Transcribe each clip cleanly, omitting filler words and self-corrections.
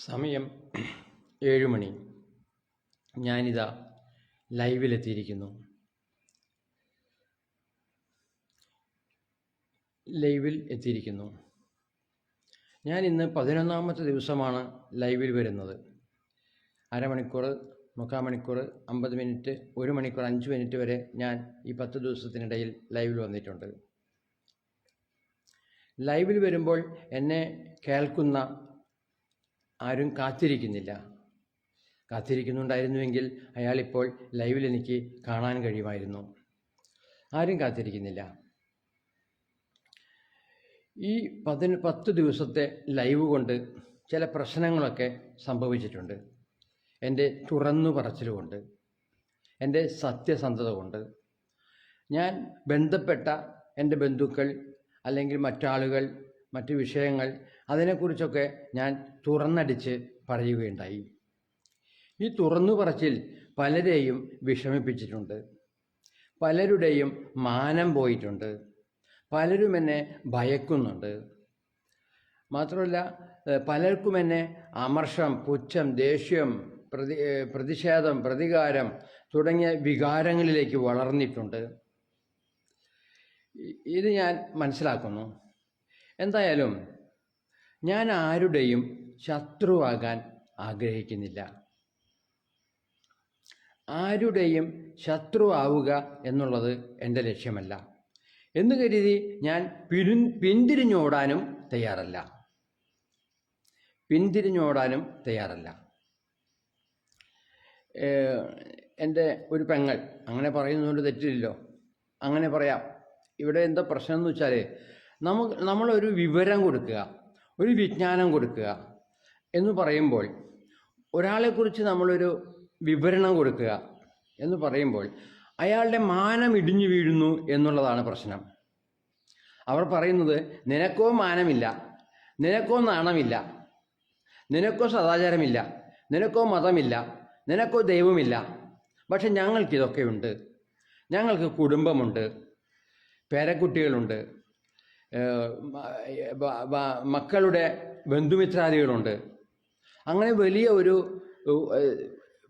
സമയം 7 മണി. ഞാനിതാ ലൈവിലെത്തിയിരിക്കുന്നു. ഞാൻ ഇന്ന് 11ാമത്തെ ദിവസമാണ് ലൈവിൽ വരുന്നത്. അരമണിക്കൂർ, 3/4 മണിക്കൂർ, 50 മിനിറ്റ്, 1 മണിക്കൂർ, 5 മിനിറ്റ് വരെ ഞാൻ ഈ 10 ദിവസത്തിനിടയിൽ ലൈവിൽ വന്നിട്ടുണ്ട്. ലൈവിൽ വരുമ്പോൾ എന്നെ കേൾക്കുന്ന ആരും കാത്തിരിക്കുന്നുണ്ടായിരുന്നുവെങ്കിൽ അയാളിപ്പോൾ ലൈവിൽ എനിക്ക് കാണാൻ കഴിയുമായിരുന്നു. ആരും കാത്തിരിക്കുന്നില്ല. ഈ 10 ദിവസത്തെ ലൈവ് കൊണ്ട് ചില പ്രശ്നങ്ങളൊക്കെ സംഭവിച്ചിട്ടുണ്ട്. എൻ്റെ തുറന്നു പറച്ചിൽ കൊണ്ട്, എൻ്റെ സത്യസന്ധത കൊണ്ട്. ഞാൻ ബന്ധപ്പെട്ട എൻ്റെ ബന്ധുക്കൾ അല്ലെങ്കിൽ മറ്റാളുകൾ, മറ്റു വിഷയങ്ങൾ, അതിനെക്കുറിച്ചൊക്കെ ഞാൻ തുറന്നടിച്ച് പറയുകയുണ്ടായി. ഈ തുറന്നു പറച്ചിൽ പലരെയും വിഷമിപ്പിച്ചിട്ടുണ്ട്. പലരുടെയും മാനം പോയിട്ടുണ്ട്. പലരും എന്നെ ഭയക്കുന്നുണ്ട്. മാത്രമല്ല, പലർക്കും എന്നെ അമർഷം, പുച്ഛം, ദേഷ്യം, പ്രതിഷേധം, പ്രതികാരം തുടങ്ങിയ വികാരങ്ങളിലേക്ക് വളർന്നിട്ടുണ്ട്. ഇത് ഞാൻ മനസ്സിലാക്കുന്നു. എന്തായാലും ഞാൻ ആരുടെയും ശത്രുവാകാൻ ആഗ്രഹിക്കുന്നില്ല. ആരുടെയും ശത്രുവാവുക എന്നുള്ളത് എൻ്റെ ലക്ഷ്യമല്ല എന്ന് കരുതി ഞാൻ പിന്തിരിഞ്ഞോടാനും തയ്യാറല്ല. എൻ്റെ ഒരു പെങ്ങൾ, അങ്ങനെ പറയുന്നതുകൊണ്ട് തെറ്റില്ലല്ലോ, അങ്ങനെ പറയാം. ഇവിടെ എന്താ പ്രശ്നം എന്ന് വെച്ചാൽ, നമ്മളൊരു വിവരം കൊടുക്കുക, ഒരു വിജ്ഞാനം കൊടുക്കുക എന്ന് പറയുമ്പോൾ, ഒരാളെക്കുറിച്ച് നമ്മളൊരു വിവരണം കൊടുക്കുക എന്ന് പറയുമ്പോൾ അയാളുടെ മാനം ഇടിഞ്ഞു വീഴുന്നു എന്നുള്ളതാണ് പ്രശ്നം. അവർ പറയുന്നത്, നിനക്കോ മാനമില്ല, നിനക്കോ നാണമില്ല, നിനക്കോ സദാചാരമില്ല, നിനക്കോ മതമില്ല, നിനക്കോ ദൈവമില്ല, പക്ഷെ ഞങ്ങൾക്കിതൊക്കെയുണ്ട്. ഞങ്ങൾക്ക് കുടുംബമുണ്ട്, പേരക്കുട്ടികളുണ്ട്, മക്കളുടെ ബന്ധുമിത്രാദികളുണ്ട്, അങ്ങനെ വലിയ ഒരു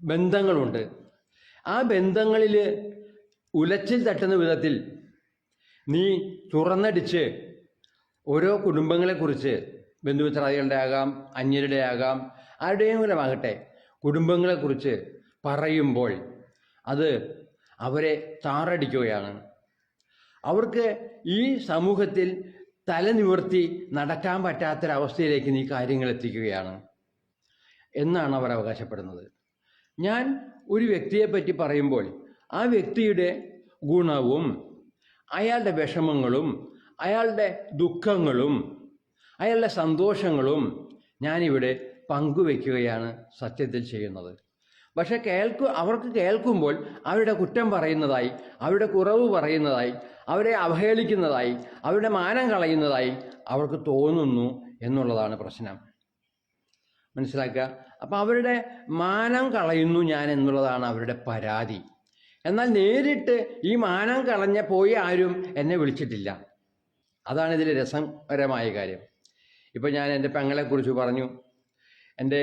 ബന്ധങ്ങളുണ്ട്. ആ ബന്ധങ്ങളിൽ ഉലച്ചിൽ തട്ടുന്ന വിധത്തിൽ നീ തുറന്നടിച്ച് ഓരോ കുടുംബങ്ങളെക്കുറിച്ച്, ബന്ധുമിത്രാദികളുടെ ആകാം, അന്യരുടെ ആകാം, ആരുടെയെങ്കിലും ആകട്ടെ, കുടുംബങ്ങളെക്കുറിച്ച് പറയുമ്പോൾ അത് അവരെ താറടിക്കുകയാണ്. അവർക്ക് ഈ സമൂഹത്തിൽ തല നിവർത്തി നടക്കാൻ പറ്റാത്തൊരവസ്ഥയിലേക്ക് നീ കാര്യങ്ങൾ എത്തിക്കുകയാണ് എന്നാണ് അവർ അവകാശപ്പെടുന്നത്. ഞാൻ ഒരു വ്യക്തിയെപ്പറ്റി പറയുമ്പോൾ ആ വ്യക്തിയുടെ ഗുണവും അയാളുടെ വിഷമങ്ങളും അയാളുടെ ദുഃഖങ്ങളും അയാളുടെ സന്തോഷങ്ങളും ഞാനിവിടെ പങ്കുവെക്കുകയാണ് സത്യത്തിൽ ചെയ്യുന്നത്. പക്ഷെ അവർക്ക് കേൾക്കുമ്പോൾ അവരുടെ കുറ്റം പറയുന്നതായി, അവരുടെ കുറവ് പറയുന്നതായി, അവരെ അവഹേളിക്കുന്നതായി, അവരുടെ മാനം കളയുന്നതായി അവർക്ക് തോന്നുന്നു എന്നുള്ളതാണ് പ്രശ്നം. മനസ്സിലാക്കുക. അപ്പം അവരുടെ മാനം കളയുന്നു ഞാൻ എന്നുള്ളതാണ് അവരുടെ പരാതി. എന്നാൽ നേരിട്ട് ഈ മാനം കളഞ്ഞ പോയി ആരും എന്നെ വിളിച്ചിട്ടില്ല. അതാണ് ഇതിൽ രസകരമായ കാര്യം. ഇപ്പം ഞാൻ എൻ്റെ പെങ്ങളെക്കുറിച്ച് പറഞ്ഞു, എൻ്റെ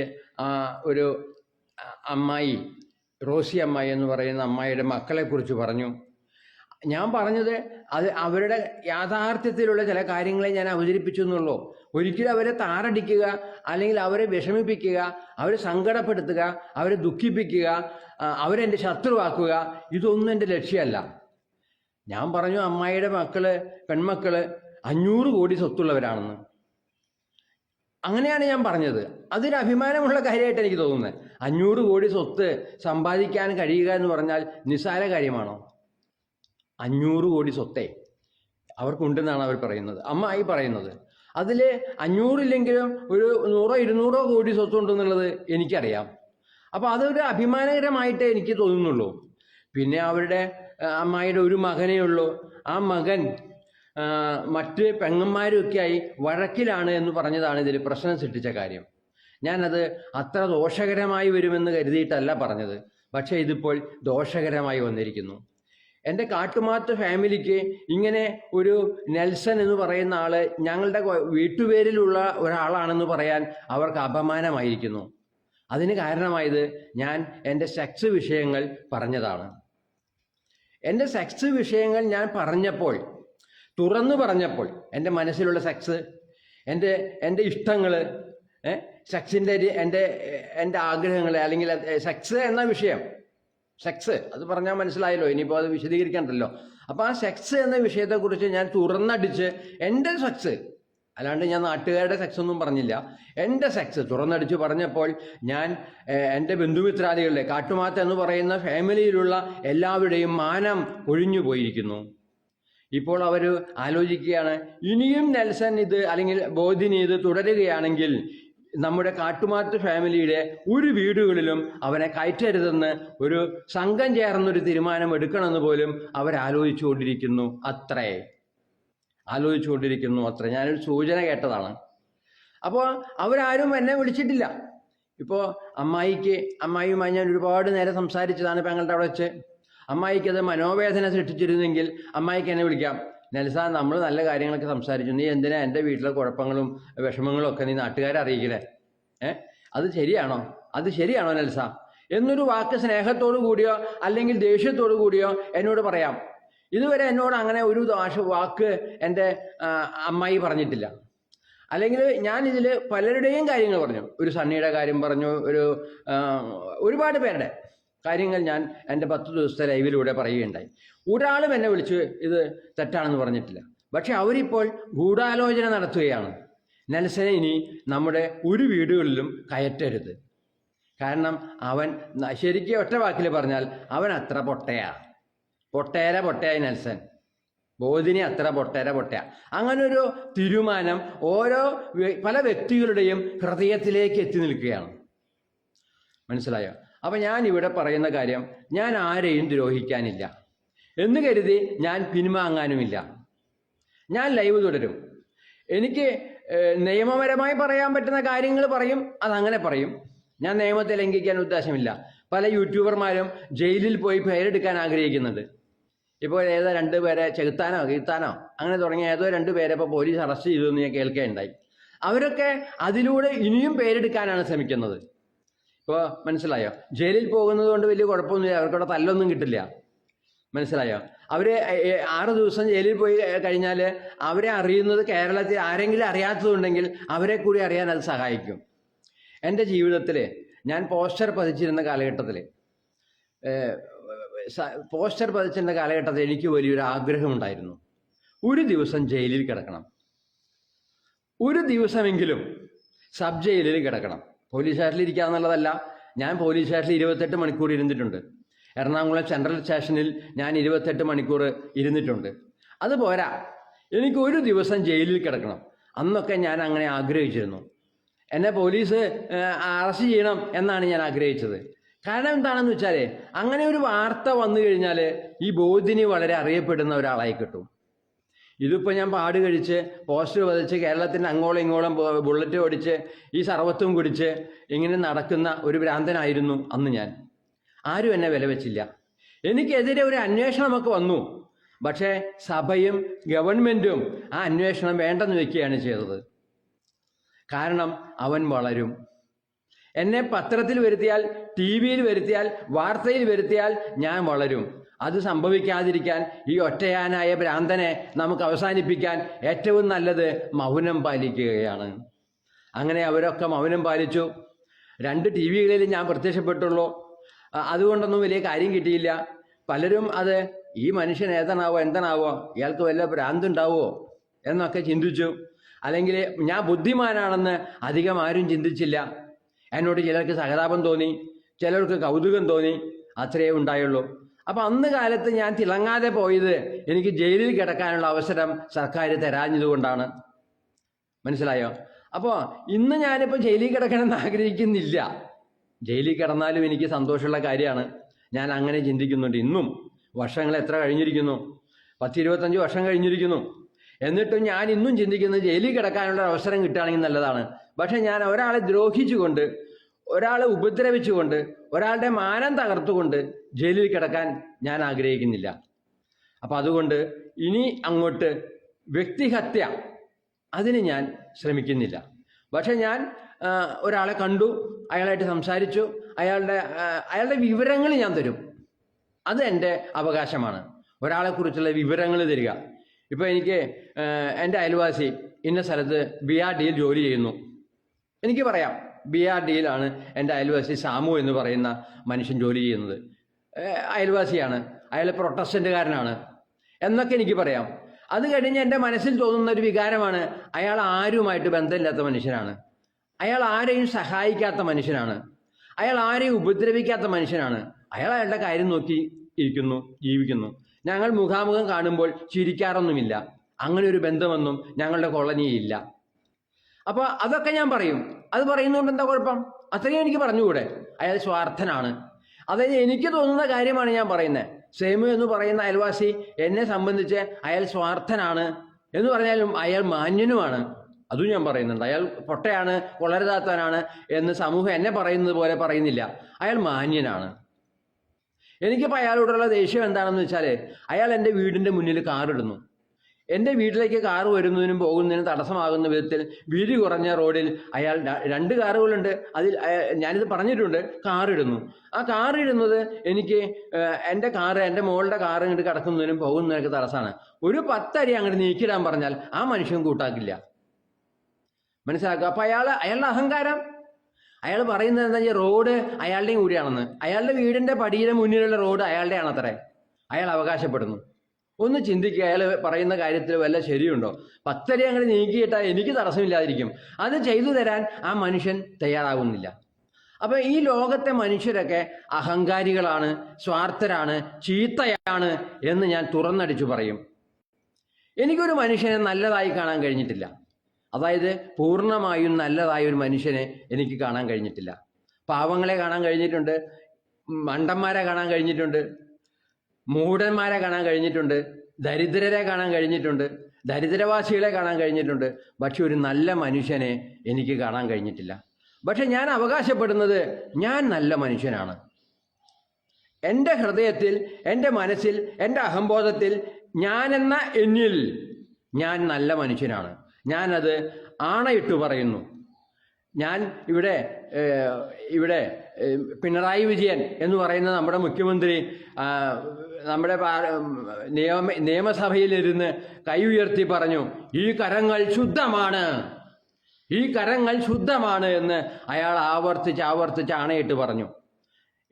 ഒരു അമ്മായി, റോസി അമ്മായി എന്ന് പറയുന്ന അമ്മായിയുടെ മക്കളെക്കുറിച്ച് പറഞ്ഞു. ഞാൻ പറഞ്ഞത് അത് അവരുടെ യാഥാർത്ഥ്യത്തിലുള്ള ചില കാര്യങ്ങളെ ഞാൻ അവതരിപ്പിച്ചു എന്നുള്ളൂ. ഒരിക്കലും അവരെ താറടിക്കുക, അല്ലെങ്കിൽ അവരെ വിഷമിപ്പിക്കുക, അവരെ സങ്കടപ്പെടുത്തുക, അവരെ ദുഃഖിപ്പിക്കുക, അവരെൻ്റെ ശത്രുവാക്കുക, ഇതൊന്നും എൻ്റെ ലക്ഷ്യമല്ല. ഞാൻ പറഞ്ഞു, അമ്മായിയുടെ പെൺമക്കള് 500 കോടി സ്വത്തുള്ളവരാണെന്ന്. അങ്ങനെയാണ് ഞാൻ പറഞ്ഞത്. അതൊരു അഭിമാനമുള്ള കാര്യമായിട്ട് എനിക്ക് തോന്നുന്നത്. 500 കോടി സ്വത്ത് സമ്പാദിക്കാൻ കഴിയുക എന്ന് പറഞ്ഞാൽ നിസ്സാര കാര്യമാണോ? 500 കോടി സ്വത്തേ അവർക്കുണ്ടെന്നാണ് അവർ പറയുന്നത്, അമ്മായി പറയുന്നത്. അതിൽ 500 ഇല്ലെങ്കിലും ഒരു 100-200 കോടി സ്വത്തുണ്ടെന്നുള്ളത് എനിക്കറിയാം. അപ്പോൾ അതൊരു അഭിമാനകരമായിട്ടേ എനിക്ക് തോന്നുന്നുള്ളൂ. പിന്നെ അവരുടെ അമ്മായിയുടെ ഒരു മകനേ ഉള്ളൂ. ആ മകൻ മറ്റ് പെങ്ങന്മാരൊക്കെയായി വഴക്കിലാണ് എന്ന് പറഞ്ഞതാണ് ഇതിൽ പ്രശ്നം സൃഷ്ടിച്ച കാര്യം. ഞാനത് അത്ര ദോഷകരമായി വരുമെന്ന് കരുതിയിട്ടല്ല പറഞ്ഞത്. പക്ഷേ ഇതിപ്പോൾ ദോഷകരമായി വന്നിരിക്കുന്നു. എൻ്റെ കാട്ടുമാത്ത് ഫാമിലിക്ക് ഇങ്ങനെ ഒരു നെൽസൺ എന്ന് പറയുന്ന ആള് ഞങ്ങളുടെ വീട്ടുപേരിലുള്ള ഒരാളാണെന്ന് പറയാൻ അവർക്ക് അപമാനമായിരിക്കുന്നു. അതിന് കാരണമായത് ഞാൻ എൻ്റെ സെക്സ് വിഷയങ്ങൾ പറഞ്ഞതാണ്. എൻ്റെ സെക്സ് വിഷയങ്ങൾ ഞാൻ പറഞ്ഞപ്പോൾ, തുറന്നു പറഞ്ഞപ്പോൾ, എൻ്റെ മനസ്സിലുള്ള സെക്സ്, എൻ്റെ ഇഷ്ടങ്ങൾ, സെക്സിൻ്റെ എൻ്റെ ആഗ്രഹങ്ങൾ, അല്ലെങ്കിൽ സെക്സ് എന്ന വിഷയം, സെക്സ് അത് പറഞ്ഞാൽ മനസ്സിലായല്ലോ, ഇനിയിപ്പോൾ അത് വിശദീകരിക്കണ്ടല്ലോ. അപ്പോൾ ആ സെക്സ് എന്ന വിഷയത്തെക്കുറിച്ച് ഞാൻ തുറന്നടിച്ച് എൻ്റെ സെക്സ്, അല്ലാണ്ട് ഞാൻ നാട്ടുകാരുടെ സെക്സ് ഒന്നും പറഞ്ഞില്ല, എൻ്റെ സെക്സ് തുറന്നടിച്ച് പറഞ്ഞപ്പോൾ ഞാൻ എൻ്റെ ബന്ധുമിത്രാദികളുടെ, കാട്ടുമാത്ത് എന്ന് പറയുന്ന ഫാമിലിയിലുള്ള എല്ലാവരുടെയും മാനം ഒഴിഞ്ഞു പോയിരിക്കുന്നു. ഇപ്പോൾ അവർ ആലോചിക്കുകയാണ്, ഇനിയും നെൽസൺ ഇത് അല്ലെങ്കിൽ ബോധിനി ഇത് തുടരുകയാണെങ്കിൽ നമ്മുടെ കാട്ടുമാത്ത് ഫാമിലിയുടെ ഒരു വീടുകളിലും അവനെ കയറ്റരുതെന്ന് ഒരു സംഘം ചേർന്നൊരു തീരുമാനം എടുക്കണമെന്ന് പോലും അവരാലോചിച്ചുകൊണ്ടിരിക്കുന്നു അത്രേ. ഞാനൊരു സൂചന കേട്ടതാണ്. അപ്പോൾ അവരാരും എന്നെ വിളിച്ചിട്ടില്ല. ഇപ്പോൾ അമ്മായിയുമായി ഞാൻ ഒരുപാട് നേരം സംസാരിച്ചതാണ് പെങ്ങളുടെ അവിടെ വെച്ച്. അമ്മായിക്ക് അത് മനോവേദന സൃഷ്ടിച്ചിരുന്നെങ്കിൽ അമ്മായിക്ക് എന്നെ വിളിക്കാം, നെൽസ നമ്മൾ നല്ല കാര്യങ്ങളൊക്കെ സംസാരിച്ചു, നീ എന്തിനാ എൻ്റെ വീട്ടിലെ കുഴപ്പങ്ങളും വിഷമങ്ങളും ഒക്കെ നീ നാട്ടുകാരെ അറിയിക്കലേ? അത് ശരിയാണോ നെൽസ എന്നൊരു വാക്ക് സ്നേഹത്തോടു കൂടിയോ അല്ലെങ്കിൽ ദേഷ്യത്തോടു കൂടിയോ എന്നോട് പറയാം. ഇതുവരെ എന്നോട് അങ്ങനെ ഒരു വാക്ക് എൻ്റെ അമ്മായി പറഞ്ഞിട്ടില്ല. അല്ലെങ്കിൽ ഞാൻ ഇതിൽ പലരുടെയും കാര്യങ്ങൾ പറഞ്ഞു, ഒരു സണ്ണിയുടെ കാര്യം പറഞ്ഞു, ഒരുപാട് പേരുടെ കാര്യങ്ങൾ ഞാൻ എൻ്റെ 10 ദിവസത്തെ ലൈവിലൂടെ പറയുകയുണ്ടായി. ഒരാളും എന്നെ വിളിച്ച് ഇത് തെറ്റാണെന്ന് പറഞ്ഞിട്ടില്ല. പക്ഷെ അവരിപ്പോൾ ഗൂഢാലോചന നടത്തുകയാണ്, നെൽസനെ ഇനി നമ്മുടെ ഒരു വീടുകളിലും കയറ്റരുത്. കാരണം അവൻ ശരിക്കും ഒറ്റ വാക്കിൽ പറഞ്ഞാൽ അവൻ അത്ര പൊട്ടയായി നെൽസൺ, ബോധിനി അത്ര പൊട്ടയാ. അങ്ങനൊരു തീരുമാനം പല വ്യക്തികളുടെയും ഹൃദയത്തിലേക്ക് എത്തി നിൽക്കുകയാണ്. മനസ്സിലായോ? അപ്പം ഞാൻ ഇവിടെ പറയുന്ന കാര്യം, ഞാൻ ആരെയും ദ്രോഹിക്കാനില്ല എന്ന് കരുതി ഞാൻ പിൻവാങ്ങാനുമില്ല. ഞാൻ ലൈവ് തുടരും. എനിക്ക് നിയമപരമായി പറയാൻ പറ്റുന്ന കാര്യങ്ങൾ പറയും, അതങ്ങനെ പറയും. ഞാൻ നിയമത്തെ ലംഘിക്കാൻ ഉദ്ദേശമില്ല. പല യൂട്യൂബർമാരും ജയിലിൽ പോയി പേരെടുക്കാൻ ആഗ്രഹിക്കുന്നുണ്ട്. ഇപ്പോൾ ഏതോ 2 പേരെ ചെകുത്താനോ കീർത്താനോ അങ്ങനെ തുടങ്ങിയ ഏതോ 2 പേരെ ഇപ്പോൾ പോലീസ് അറസ്റ്റ് ചെയ്തു എന്ന് ഞാൻ കേൾക്കുകയുണ്ടായി. അവരൊക്കെ അതിലൂടെ ഇനിയും പേരെടുക്കാനാണ് ശ്രമിക്കുന്നത്. ഇപ്പോൾ മനസ്സിലായോ? ജയിലിൽ പോകുന്നത് കൊണ്ട് വലിയ കുഴപ്പമൊന്നുമില്ല, അവർക്കവിടെ തല്ലൊന്നും കിട്ടില്ല. മനസ്സിലായോ? അവർ 6 ദിവസം ജയിലിൽ പോയി കഴിഞ്ഞാൽ അവരെ അറിയുന്നത് കേരളത്തിൽ ആരെങ്കിലും അറിയാത്തതുണ്ടെങ്കിൽ അവരെ കൂടി അറിയാൻ അത് സഹായിക്കും. എൻ്റെ ജീവിതത്തിൽ ഞാൻ പോസ്റ്റർ പതിച്ചിരുന്ന കാലഘട്ടത്തിൽ എനിക്ക് വലിയൊരു ആഗ്രഹമുണ്ടായിരുന്നു, ഒരു ദിവസം ജയിലിൽ കിടക്കണം, ഒരു ദിവസമെങ്കിലും സബ് ജയിലിൽ കിടക്കണം. പോലീസ് സ്റ്റേഷനിൽ ഇരിക്കുക എന്നുള്ളതല്ല, ഞാൻ പോലീസ് സ്റ്റേഷനിൽ 28 മണിക്കൂർ ഇരുന്നിട്ടുണ്ട്. എറണാകുളം സെൻട്രൽ സ്റ്റേഷനിൽ ഞാൻ 28 മണിക്കൂർ ഇരുന്നിട്ടുണ്ട്. അതുപോരാ, എനിക്ക് ഒരു ദിവസം ജയിലിൽ കിടക്കണം. അന്നൊക്കെ ഞാൻ അങ്ങനെ ആഗ്രഹിച്ചിരുന്നു. എന്നെ പോലീസ് അറസ്റ്റ് ചെയ്യണം എന്നാണ് ഞാൻ ആഗ്രഹിച്ചത്. കാരണം എന്താണെന്ന് വെച്ചാൽ, അങ്ങനെ ഒരു വാർത്ത വന്നു കഴിഞ്ഞാൽ ഈ ബോധിനി വളരെ അറിയപ്പെടുന്ന ഒരാളായി കിട്ടും. ഇതിപ്പോൾ ഞാൻ പാട് കഴിച്ച് പോസ്റ്റർ പതിച്ച് കേരളത്തിൻ്റെ അങ്ങോളം ഇങ്ങോളം ബുള്ളറ്റ് ഓടിച്ച് ഈ സർവത്വം കുടിച്ച് ഇങ്ങനെ നടക്കുന്ന ഒരു ഭ്രാന്തനായിരുന്നു അന്ന് ഞാൻ. ആരും എന്നെ വില വെച്ചില്ല. എനിക്കെതിരെ ഒരു അന്വേഷണമൊക്കെ വന്നു. പക്ഷേ സഭയും ഗവൺമെൻറ്റും ആ അന്വേഷണം വേണ്ടെന്ന് വയ്ക്കുകയാണ് ചെയ്തത്. കാരണം അവൻ വളരും. എന്നെ പത്രത്തിൽ വരുത്തിയാൽ, TV-യിൽ വരുത്തിയാൽ, വാർത്തയിൽ വരുത്തിയാൽ ഞാൻ വളരും. അത് സംഭവിക്കാതിരിക്കാൻ, ഈ ഒറ്റയാനായ ഭ്രാന്തനെ നമുക്ക് അവസാനിപ്പിക്കാൻ ഏറ്റവും നല്ലത് മൗനം പാലിക്കുകയാണ്. അങ്ങനെ അവരൊക്കെ മൗനം പാലിച്ചു. 2 TV-കളിൽ ഞാൻ പ്രത്യക്ഷപ്പെട്ടുള്ളൂ. അതുകൊണ്ടൊന്നും വലിയ കാര്യം കിട്ടിയില്ല. പലരും അത് ഈ മനുഷ്യൻ എന്താണാവോ ഇയാൾക്ക് വല്ല ഭ്രാന്തുണ്ടാവുമോ എന്നൊക്കെ ചിന്തിച്ചു. അല്ലെങ്കിൽ ഞാൻ ബുദ്ധിമാനാണെന്ന് അധികം ആരും ചിന്തിച്ചില്ല. എന്നോട് ചിലർക്ക് സഹതാപം തോന്നി, ചിലർക്ക് കൗതുകം തോന്നി, അത്രയേ ഉണ്ടായുള്ളൂ. അപ്പം അന്ന് കാലത്ത് ഞാൻ തിളങ്ങാതെ പോയത് എനിക്ക് ജയിലിൽ കിടക്കാനുള്ള അവസരം സർക്കാർ തരാഞ്ഞതുകൊണ്ടാണ്. മനസ്സിലായോ? അപ്പോൾ ഇന്ന് ഞാനിപ്പോൾ ജയിലിൽ കിടക്കണമെന്ന് ആഗ്രഹിക്കുന്നില്ല. ജയിലിൽ കിടന്നാലും എനിക്ക് സന്തോഷമുള്ള കാര്യമാണ്. ഞാൻ അങ്ങനെ ചിന്തിക്കുന്നുണ്ട്. ഇന്നും വർഷങ്ങൾ എത്ര കഴിഞ്ഞിരിക്കുന്നു? 10-25 വർഷം കഴിഞ്ഞിരിക്കുന്നു. എന്നിട്ടും ഞാൻ ഇന്നും ചിന്തിക്കുന്നത് ജയിലിൽ കിടക്കാനുള്ള അവസരം കിട്ടുകയാണെങ്കിൽ നല്ലതാണ്. പക്ഷെ ഞാൻ ഒരാളെ ദ്രോഹിച്ചുകൊണ്ട്, ഒരാളെ ഉപദ്രവിച്ചുകൊണ്ട്, ഒരാളുടെ മാനം തകർത്തുകൊണ്ട് ജയിലിൽ കിടക്കാൻ ഞാൻ ആഗ്രഹിക്കുന്നില്ല. അപ്പം അതുകൊണ്ട് ഇനി അങ്ങോട്ട് വ്യക്തിഹത്യ അതിന് ഞാൻ ശ്രമിക്കുന്നില്ല. പക്ഷെ ഞാൻ ഒരാളെ കണ്ടു, അയാളായിട്ട് സംസാരിച്ചു, അയാളുടെ വിവരങ്ങൾ ഞാൻ തരും. അത് എൻ്റെ അവകാശമാണ്, ഒരാളെക്കുറിച്ചുള്ള വിവരങ്ങൾ തരിക. ഇപ്പോൾ എനിക്ക് എൻ്റെ അയൽവാസി ഇന്ന സ്ഥലത്ത് BRDയിൽ ജോലി ചെയ്യുന്നു, എനിക്ക് പറയാം BRDയിലാണ് എൻ്റെ അയൽവാസി സാമു എന്ന് പറയുന്ന മനുഷ്യൻ ജോലി ചെയ്യുന്നത്. അയൽവാസിയാണ്, അയാൾ പ്രൊട്ടസ്റ്റൻ്റുകാരനാണ് എന്നൊക്കെ എനിക്ക് പറയാം. അത് കഴിഞ്ഞ് എൻ്റെ മനസ്സിൽ തോന്നുന്ന ഒരു വികാരമാണ്, അയാൾ ആരുമായിട്ട് ബന്ധമില്ലാത്ത മനുഷ്യനാണ്, അയാൾ ആരെയും സഹായിക്കാത്ത മനുഷ്യനാണ്, അയാൾ ആരെയും ഉപദ്രവിക്കാത്ത മനുഷ്യനാണ്, അയാളുടെ കാര്യം നോക്കി ഇരിക്കുന്നു, ജീവിക്കുന്നു. ഞങ്ങൾ മുഖാമുഖം കാണുമ്പോൾ ചിരിക്കാറൊന്നുമില്ല, അങ്ങനെ ഒരു ബന്ധമൊന്നും ഞങ്ങളുടെ കോളനിയില്ല. അപ്പോൾ അതൊക്കെ ഞാൻ പറയും. അത് പറയുന്നതുകൊണ്ട് എന്താ കുഴപ്പം? അത്രയും എനിക്ക് പറഞ്ഞുകൂടെ? അയാൾ സ്വാർത്ഥനാണ്. അതായത് എനിക്ക് തോന്നുന്ന കാര്യമാണ് ഞാൻ പറയുന്നത്. സേമു എന്ന് പറയുന്ന അയൽവാസി എന്നെ സംബന്ധിച്ച് അയാൾ സ്വാർത്ഥനാണ് എന്ന് പറഞ്ഞാലും അയാൾ മാന്യനുമാണ്, അതും ഞാൻ പറയുന്നുണ്ട്. അയാൾ പൊട്ടയാണ്, കൊളരുതാത്തവനാണ് എന്ന് സമൂഹം എന്നെ പറയുന്നത് പോലെ പറയുന്നില്ല. അയാൾ മാന്യനാണ്. എനിക്കിപ്പോൾ അയാളോടുള്ള ദേഷ്യം എന്താണെന്ന് വെച്ചാൽ, അയാൾ എൻ്റെ വീടിൻ്റെ മുന്നിൽ കാറിടുന്നു. എൻ്റെ വീട്ടിലേക്ക് കാറ് വരുന്നതിനും പോകുന്നതിനും തടസ്സമാകുന്ന വിധത്തിൽ വീതി കുറഞ്ഞ റോഡിൽ അയാൾ 2 കാറുകളുണ്ട്, അതിൽ ഞാനിത് പറഞ്ഞിട്ടുണ്ട്, കാറിടുന്നു. ആ കാറിടുന്നത് എനിക്ക് എൻ്റെ മോളുടെ കാറ് ഇങ്ങോട്ട് കിടക്കുന്നതിനും പോകുന്നതിനൊക്കെ തടസ്സമാണ്. ഒരു 10 അടി അങ്ങോട്ട് നീക്കിടാൻ പറഞ്ഞാൽ ആ മനുഷ്യൻ കൂട്ടാക്കില്ല. മനസ്സിലാക്കുക? അപ്പം അയാളുടെ അഹങ്കാരം, അയാൾ പറയുന്നത് എന്താ വെച്ചാൽ റോഡ് അയാളുടെയും കൂടിയാണെന്ന്. അയാളുടെ വീടിൻ്റെ പടിയുടെ മുന്നിലുള്ള റോഡ് അയാളുടെ ആണത്രേ, അയാൾ അവകാശപ്പെടുന്നു. ഒന്ന് ചിന്തിക്കുക, അയാൾ പറയുന്ന കാര്യത്തിൽ വല്ല ശരിയുണ്ടോ? 10 അടി അങ്ങനെ നീക്കിയിട്ടാൽ എനിക്ക് തടസ്സമില്ലാതിരിക്കും. അത് ചെയ്തു തരാൻ ആ മനുഷ്യൻ തയ്യാറാകുന്നില്ല. അപ്പം ഈ ലോകത്തെ മനുഷ്യരൊക്കെ അഹങ്കാരികളാണ്, സ്വാർത്ഥരാണ്, ചീത്തയാണ് എന്ന് ഞാൻ തുറന്നടിച്ചു പറയും. എനിക്കൊരു മനുഷ്യനെ നല്ലതായി കാണാൻ കഴിഞ്ഞിട്ടില്ല. അതായത് പൂർണ്ണമായും നല്ലതായ ഒരു മനുഷ്യനെ എനിക്ക് കാണാൻ കഴിഞ്ഞിട്ടില്ല. പാവങ്ങളെ കാണാൻ കഴിഞ്ഞിട്ടുണ്ട്, മണ്ടന്മാരെ കാണാൻ കഴിഞ്ഞിട്ടുണ്ട്, മൂഢന്മാരെ കാണാൻ കഴിഞ്ഞിട്ടുണ്ട്, ദരിദ്രരെ കാണാൻ കഴിഞ്ഞിട്ടുണ്ട്, ദരിദ്രവാസികളെ കാണാൻ കഴിഞ്ഞിട്ടുണ്ട്. പക്ഷെ ഒരു നല്ല മനുഷ്യനെ എനിക്ക് കാണാൻ കഴിഞ്ഞിട്ടില്ല. പക്ഷെ ഞാൻ അവകാശപ്പെടുന്നത് ഞാൻ നല്ല മനുഷ്യനാണ്. എൻ്റെ ഹൃദയത്തിൽ, എൻ്റെ മനസ്സിൽ, എൻ്റെ അഹംബോധത്തിൽ ഞാനെന്ന എന്നിൽ ഞാൻ നല്ല മനുഷ്യനാണ്. ഞാനത് ആണയിട്ട് പറയുന്നു. ഞാൻ ഇവിടെ പിണറായി വിജയൻ എന്ന് പറയുന്ന നമ്മുടെ മുഖ്യമന്ത്രി നമ്മുടെ നിയമസഭയിലിരുന്ന് കൈ ഉയർത്തി പറഞ്ഞു, ഈ കരങ്ങൾ ശുദ്ധമാണ്, ഈ കരങ്ങൾ ശുദ്ധമാണ് എന്ന് അയാൾ ആവർത്തിച്ച് ആണയിട്ട് പറഞ്ഞു.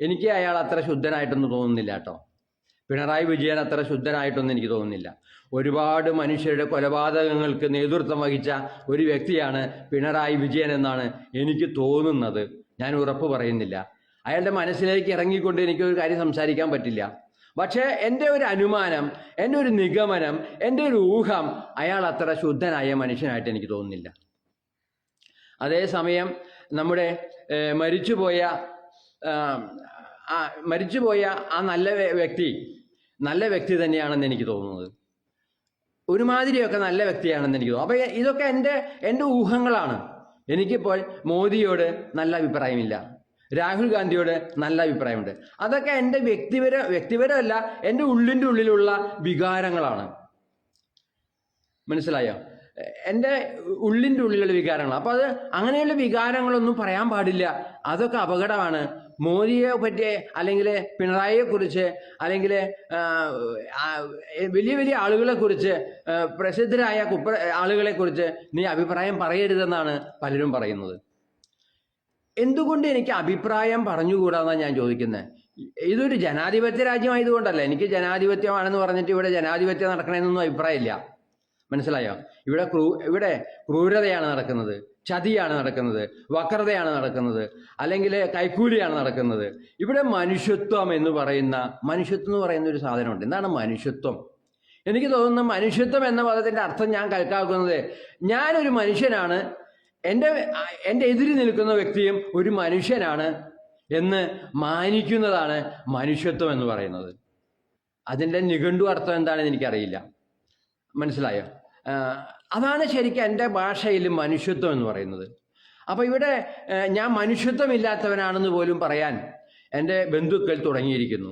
എനിക്ക് അയാൾ അത്ര ശുദ്ധനായിട്ടൊന്നും തോന്നുന്നില്ല കേട്ടോ. പിണറായി വിജയൻ അത്ര ശുദ്ധനായിട്ടൊന്നും എനിക്ക് തോന്നുന്നില്ല. ഒരുപാട് മനുഷ്യരുടെ കൊലപാതകങ്ങൾക്ക് നേതൃത്വം വഹിച്ച ഒരു വ്യക്തിയാണ് പിണറായി വിജയൻ എന്നാണ് എനിക്ക് തോന്നുന്നത്. ഞാൻ ഉറപ്പ് പറയുന്നില്ല. അയാളുടെ മനസ്സിലേക്ക് ഇറങ്ങിക്കൊണ്ട് എനിക്കൊരു കാര്യം സംസാരിക്കാൻ പറ്റില്ല. പക്ഷേ എൻ്റെ ഒരു അനുമാനം, എൻ്റെ ഒരു നിഗമനം, എൻ്റെ ഒരു ഊഹം, അയാൾ അത്ര ശുദ്ധനായ മനുഷ്യനായിട്ട് എനിക്ക് തോന്നുന്നില്ല. അതേസമയം നമ്മുടെ മരിച്ചുപോയ ആ നല്ല വ്യക്തി തന്നെയാണെന്ന് എനിക്ക് തോന്നുന്നത്. ഒരുമാതിരിയൊക്കെ നല്ല വ്യക്തിയാണെന്ന് എനിക്ക് തോന്നുന്നു. അപ്പോൾ ഇതൊക്കെ എൻ്റെ ഊഹങ്ങളാണ്. എനിക്കിപ്പോൾ മോദിയോട് നല്ല അഭിപ്രായമില്ല, രാഹുൽ ഗാന്ധിയോട് നല്ല അഭിപ്രായമുണ്ട്. അതൊക്കെ എൻ്റെ വ്യക്തിപരമല്ല, എൻ്റെ ഉള്ളിൻ്റെ ഉള്ളിലുള്ള വികാരങ്ങളാണ്. മനസ്സിലായോ? എൻ്റെ ഉള്ളിൻ്റെ ഉള്ളിലുള്ള വികാരങ്ങൾ. അപ്പോൾ അത് അങ്ങനെയുള്ള വികാരങ്ങളൊന്നും പറയാൻ പാടില്ല. അതൊക്കെ അപകടമാണ്. മോദിയെ പറ്റി അല്ലെങ്കിൽ പിണറായിയെക്കുറിച്ച് അല്ലെങ്കിൽ വലിയ വലിയ ആളുകളെക്കുറിച്ച്, പ്രസിദ്ധരായ ആളുകളെക്കുറിച്ച് നീ അഭിപ്രായം പറയരുതെന്നാണ് പലരും പറയുന്നത്. എന്തുകൊണ്ട് എനിക്ക് അഭിപ്രായം പറഞ്ഞുകൂടാന്നാണ് ഞാൻ ചോദിക്കുന്നത്. ഇതൊരു ജനാധിപത്യ രാജ്യമായതുകൊണ്ടല്ല. എനിക്ക് ജനാധിപത്യമാണെന്ന് പറഞ്ഞിട്ട് ഇവിടെ ജനാധിപത്യം നടക്കണമെന്നൊന്നും അഭിപ്രായമില്ല. മനസ്സിലായോ? ഇവിടെ ക്രൂരതയാണ് നടക്കുന്നത്, ചതിയാണ് നടക്കുന്നത്, വക്രതയാണ് നടക്കുന്നത്, അല്ലെങ്കിൽ കൈക്കൂലിയാണ് നടക്കുന്നത്. ഇവിടെ മനുഷ്യത്വം എന്ന് പറയുന്ന ഒരു സാധനമുണ്ട്. എന്താണ് മനുഷ്യത്വം? എനിക്ക് തോന്നുന്നു മനുഷ്യത്വം എന്ന പദത്തിൻ്റെ അർത്ഥം ഞാൻ കണക്കാക്കുന്നത്, ഞാനൊരു മനുഷ്യനാണ്, എൻ്റെ എതിരിൽ നിൽക്കുന്ന വ്യക്തിയും ഒരു മനുഷ്യനാണ് എന്ന് മാനിക്കുന്നതാണ് മനുഷ്യത്വം എന്ന് പറയുന്നത്. അതിൻ്റെ നിഘണ്ടു അർത്ഥം എന്താണെന്ന് എനിക്കറിയില്ല. മനസ്സിലായോ? അതാണ് ശരിക്കും എൻ്റെ ഭാഷയിൽ മനുഷ്യത്വം എന്ന് പറയുന്നത്. അപ്പോൾ ഇവിടെ ഞാൻ മനുഷ്യത്വമില്ലാത്തവനാണെന്ന് പോലും പറയാൻ എൻ്റെ ബന്ധുക്കൾ തുടങ്ങിയിരിക്കുന്നു.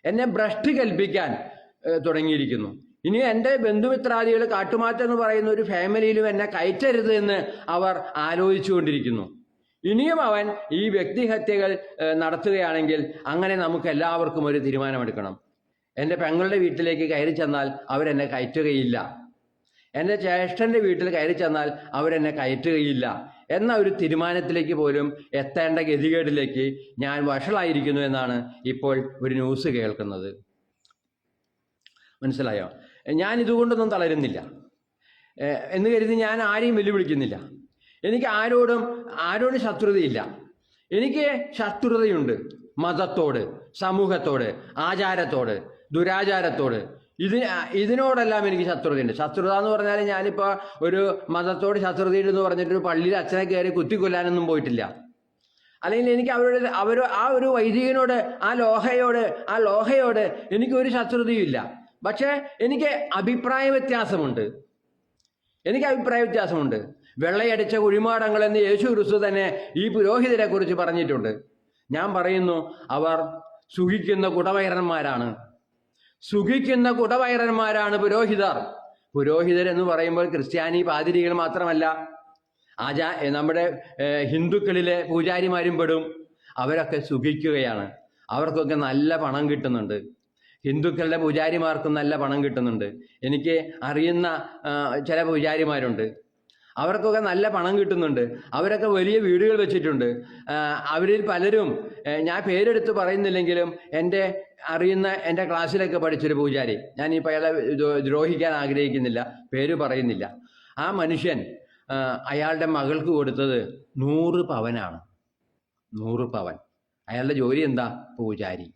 എന്നെ ഭ്രഷ്ട് കൽപ്പിക്കാൻ തുടങ്ങിയിരിക്കുന്നു. ഇനി എൻ്റെ ബന്ധുമിത്രാദികൾ കാട്ടുമാറ്റം എന്ന് പറയുന്ന ഒരു ഫാമിലിയിലും എന്നെ കയറ്റരുത് എന്ന് അവർ ആലോചിച്ചുകൊണ്ടിരിക്കുന്നു. ഇനിയും അവൻ ഈ വ്യക്തിഹത്യകൾ നടത്തുകയാണെങ്കിൽ അങ്ങനെ നമുക്ക് എല്ലാവർക്കും ഒരു തീരുമാനമെടുക്കണം. എൻ്റെ പെങ്ങളുടെ വീട്ടിലേക്ക് കയറി ചെന്നാൽ അവരെന്നെ കയറ്റുകയില്ല, എൻ്റെ ജ്യേഷ്ഠൻ്റെ വീട്ടിൽ കയറി ചെന്നാൽ അവരെന്നെ കയറ്റുകയില്ല എന്ന ഒരു തീരുമാനത്തിലേക്ക് പോലും എത്തേണ്ട ഗതികേടിലേക്ക് ഞാൻ വഷളായിരിക്കുന്നു എന്നാണ് ഇപ്പോൾ ഒരു ന്യൂസ് കേൾക്കുന്നത്. മനസ്സിലായോ? ഞാൻ ഇതുകൊണ്ടൊന്നും തളരുന്നില്ല എന്ന് കരുതി ഞാൻ ആരെയും വെല്ലുവിളിക്കുന്നില്ല. എനിക്ക് ആരോടും ശത്രുതയില്ല. എനിക്ക് ശത്രുതയുണ്ട് മതത്തോട്, സമൂഹത്തോട്, ആചാരത്തോട്, ദുരാചാരത്തോട്. ഇതിനോടെല്ലാം എനിക്ക് ശത്രുതയുണ്ട്. ശത്രുത എന്ന് പറഞ്ഞാൽ ഞാനിപ്പോൾ ഒരു മതത്തോട് ശത്രുതയുണ്ടെന്ന് പറഞ്ഞിട്ട് പള്ളിയിൽ അച്ഛനെ കയറി കുത്തിക്കൊല്ലാനൊന്നും പോയിട്ടില്ല. അല്ലെങ്കിൽ എനിക്ക് ആ ഒരു വൈദികനോട്, ആ ലോഹയോട് എനിക്കൊരു ശത്രുതയുമില്ല. പക്ഷേ എനിക്ക് അഭിപ്രായ വ്യത്യാസമുണ്ട്. വെള്ളയടിച്ച കുഴിമാടങ്ങൾ എന്ന് യേശു ക്രിസ്തു തന്നെ ഈ പുരോഹിതരെ കുറിച്ച് പറഞ്ഞിട്ടുണ്ട്. ഞാൻ പറയുന്നു, അവർ സുഖിക്കുന്ന കുടവയറന്മാരാണ് പുരോഹിതരെന്ന് പറയുമ്പോൾ ക്രിസ്ത്യാനി പാതിരികൾ മാത്രമല്ല, നമ്മുടെ ഹിന്ദുക്കളിലെ പൂജാരിമാരും പെടും. അവരൊക്കെ സുഖിക്കുകയാണ്. അവർക്കൊക്കെ നല്ല പണം കിട്ടുന്നുണ്ട്. ഹിന്ദുക്കളുടെ പൂജാരിമാർക്കും നല്ല പണം കിട്ടുന്നുണ്ട്. എനിക്ക് അറിയുന്ന ചില പൂജാരിമാരുണ്ട്, അവർക്കൊക്കെ നല്ല പണം കിട്ടുന്നുണ്ട്. അവരൊക്കെ വലിയ വീടുകൾ വെച്ചിട്ടുണ്ട്. അവരിൽ പലരും, ഞാൻ പേരെടുത്ത് പറയുന്നില്ലെങ്കിലും, എൻ്റെ ക്ലാസ്സിലൊക്കെ പഠിച്ചൊരു പൂജാരി, ഞാനിപ്പോൾ അയാളെ ദ്രോഹിക്കാൻ ആഗ്രഹിക്കുന്നില്ല, പേര് പറയുന്നില്ല. ആ മനുഷ്യൻ അയാളുടെ മകൾക്ക് കൊടുത്തത് 100 പവനാണ്. 100 പവൻ. അയാളുടെ ജോലി എന്താ? പൂജാരി.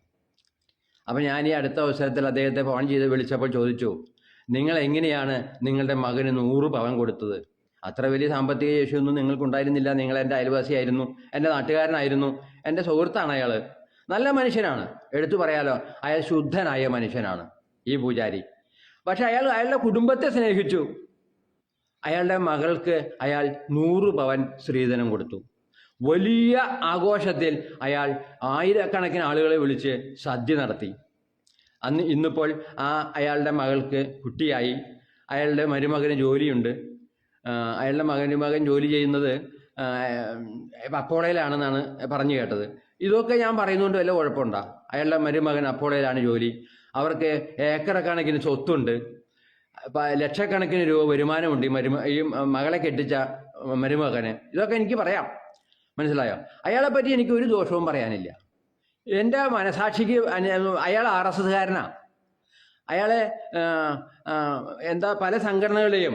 അപ്പം ഞാൻ ഈ അടുത്ത അവസരത്തിൽ അദ്ദേഹത്തെ ഫോൺ ചെയ്ത് വിളിച്ചപ്പോൾ ചോദിച്ചു, നിങ്ങൾ എങ്ങനെയാണ് നിങ്ങളുടെ മകന് 100 പവൻ കൊടുത്തത്? അത്ര വലിയ സാമ്പത്തിക ശേഷിയൊന്നും നിങ്ങൾക്കുണ്ടായിരുന്നില്ല. നിങ്ങൾ എൻ്റെ അയൽവാസിയായിരുന്നു, എൻ്റെ നാട്ടുകാരനായിരുന്നു, എൻ്റെ സുഹൃത്താണ് അയാൾ. നല്ല മനുഷ്യനാണ്, എടുത്തു പറയാലോ. അയാൾ ശുദ്ധനായ മനുഷ്യനാണ് ഈ പൂജാരി. പക്ഷെ അയാളുടെ കുടുംബത്തെ സ്നേഹിച്ചു. അയാളുടെ മകൾക്ക് അയാൾ 100 പവൻ സ്ത്രീധനം കൊടുത്തു. വലിയ ആഘോഷത്തിൽ അയാൾ ആയിരക്കണക്കിന് ആളുകളെ വിളിച്ച് സദ്യ നടത്തി. ഇന്നിപ്പോൾ അയാളുടെ മകൾക്ക് കുട്ടിയായി. അയാളുടെ മരുമകന് ജോലിയുണ്ട്. അയാളുടെ മകൻ ജോലി ചെയ്യുന്നത് അപ്പോളയിലാണെന്നാണ് പറഞ്ഞു കേട്ടത്. ഇതൊക്കെ ഞാൻ പറയുന്നതുകൊണ്ട് വല്ല കുഴപ്പമുണ്ടോ? അയാളുടെ മരുമകൻ അപ്പോളയിലാണ് ജോലി. അവർക്ക് ഏക്കറക്കണക്കിന് സ്വത്തുണ്ട്, ലക്ഷക്കണക്കിന് രൂപ വരുമാനമുണ്ട് ഈ മകളെ കെട്ടിച്ച മരുമകന്. ഇതൊക്കെ എനിക്ക് പറയാം. മനസ്സിലായോ? അയാളെപ്പറ്റി എനിക്ക് ഒരു ദോഷവും പറയാനില്ല. എൻ്റെ മനസാക്ഷിക്ക് അയാൾ RSSകാരനാണ്. അയാളെ പല സംഘടനകളെയും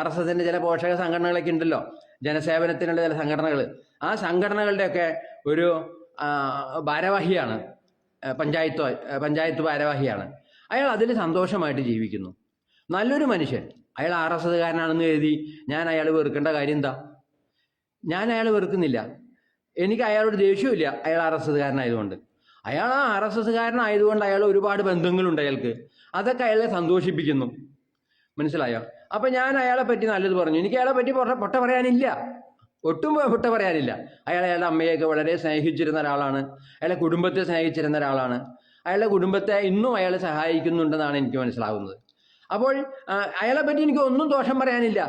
RSSൻ്റെ ചില പോഷക സംഘടനകളൊക്കെ ഉണ്ടല്ലോ, ജനസേവനത്തിനുള്ള ചില സംഘടനകൾ. ആ സംഘടനകളുടെയൊക്കെ ഒരു ഭാരവാഹിയാണ്, പഞ്ചായത്ത് ഭാരവാഹിയാണ്. അയാൾ അതിൽ സന്തോഷമായിട്ട് ജീവിക്കുന്നു. നല്ലൊരു മനുഷ്യൻ. അയാൾ RSSകാരനാണെന്ന് കരുതി ഞാൻ അയാൾ വെറുക്കേണ്ട കാര്യം എന്താ? ഞാൻ അയാളെ വെറുക്കുന്നില്ല. എനിക്ക് അയാളോട് ദേഷ്യമില്ല. അയാൾ RSSകാരനായതുകൊണ്ട്. അയാൾ RSSകാരനായതുകൊണ്ട് അയാൾ ഒരുപാട് ബന്ധങ്ങളുണ്ട് അയാൾക്ക്. അതൊക്കെ അയാളെ സന്തോഷിപ്പിക്കുന്നു. മനസ്സിലായോ? അപ്പം ഞാൻ അയാളെ പറ്റി നല്ലത് പറഞ്ഞു. എനിക്ക് അയാളെ പറ്റി പൊട്ട പറയാനില്ല, ഒട്ടും പൊട്ട പറയാനില്ല. അയാളുടെ അമ്മയെയൊക്കെ വളരെ സ്നേഹിച്ചിരുന്ന ഒരാളാണ്. അയാളുടെ കുടുംബത്തെ സ്നേഹിച്ചിരുന്ന ഒരാളാണ്. അയാളുടെ കുടുംബത്തെ ഇന്നും അയാൾ സഹായിക്കുന്നുണ്ടെന്നാണ് എനിക്ക് മനസ്സിലാകുന്നത്. അപ്പോൾ അയാളെ പറ്റി എനിക്ക് ഒന്നും ദോഷം പറയാനില്ല.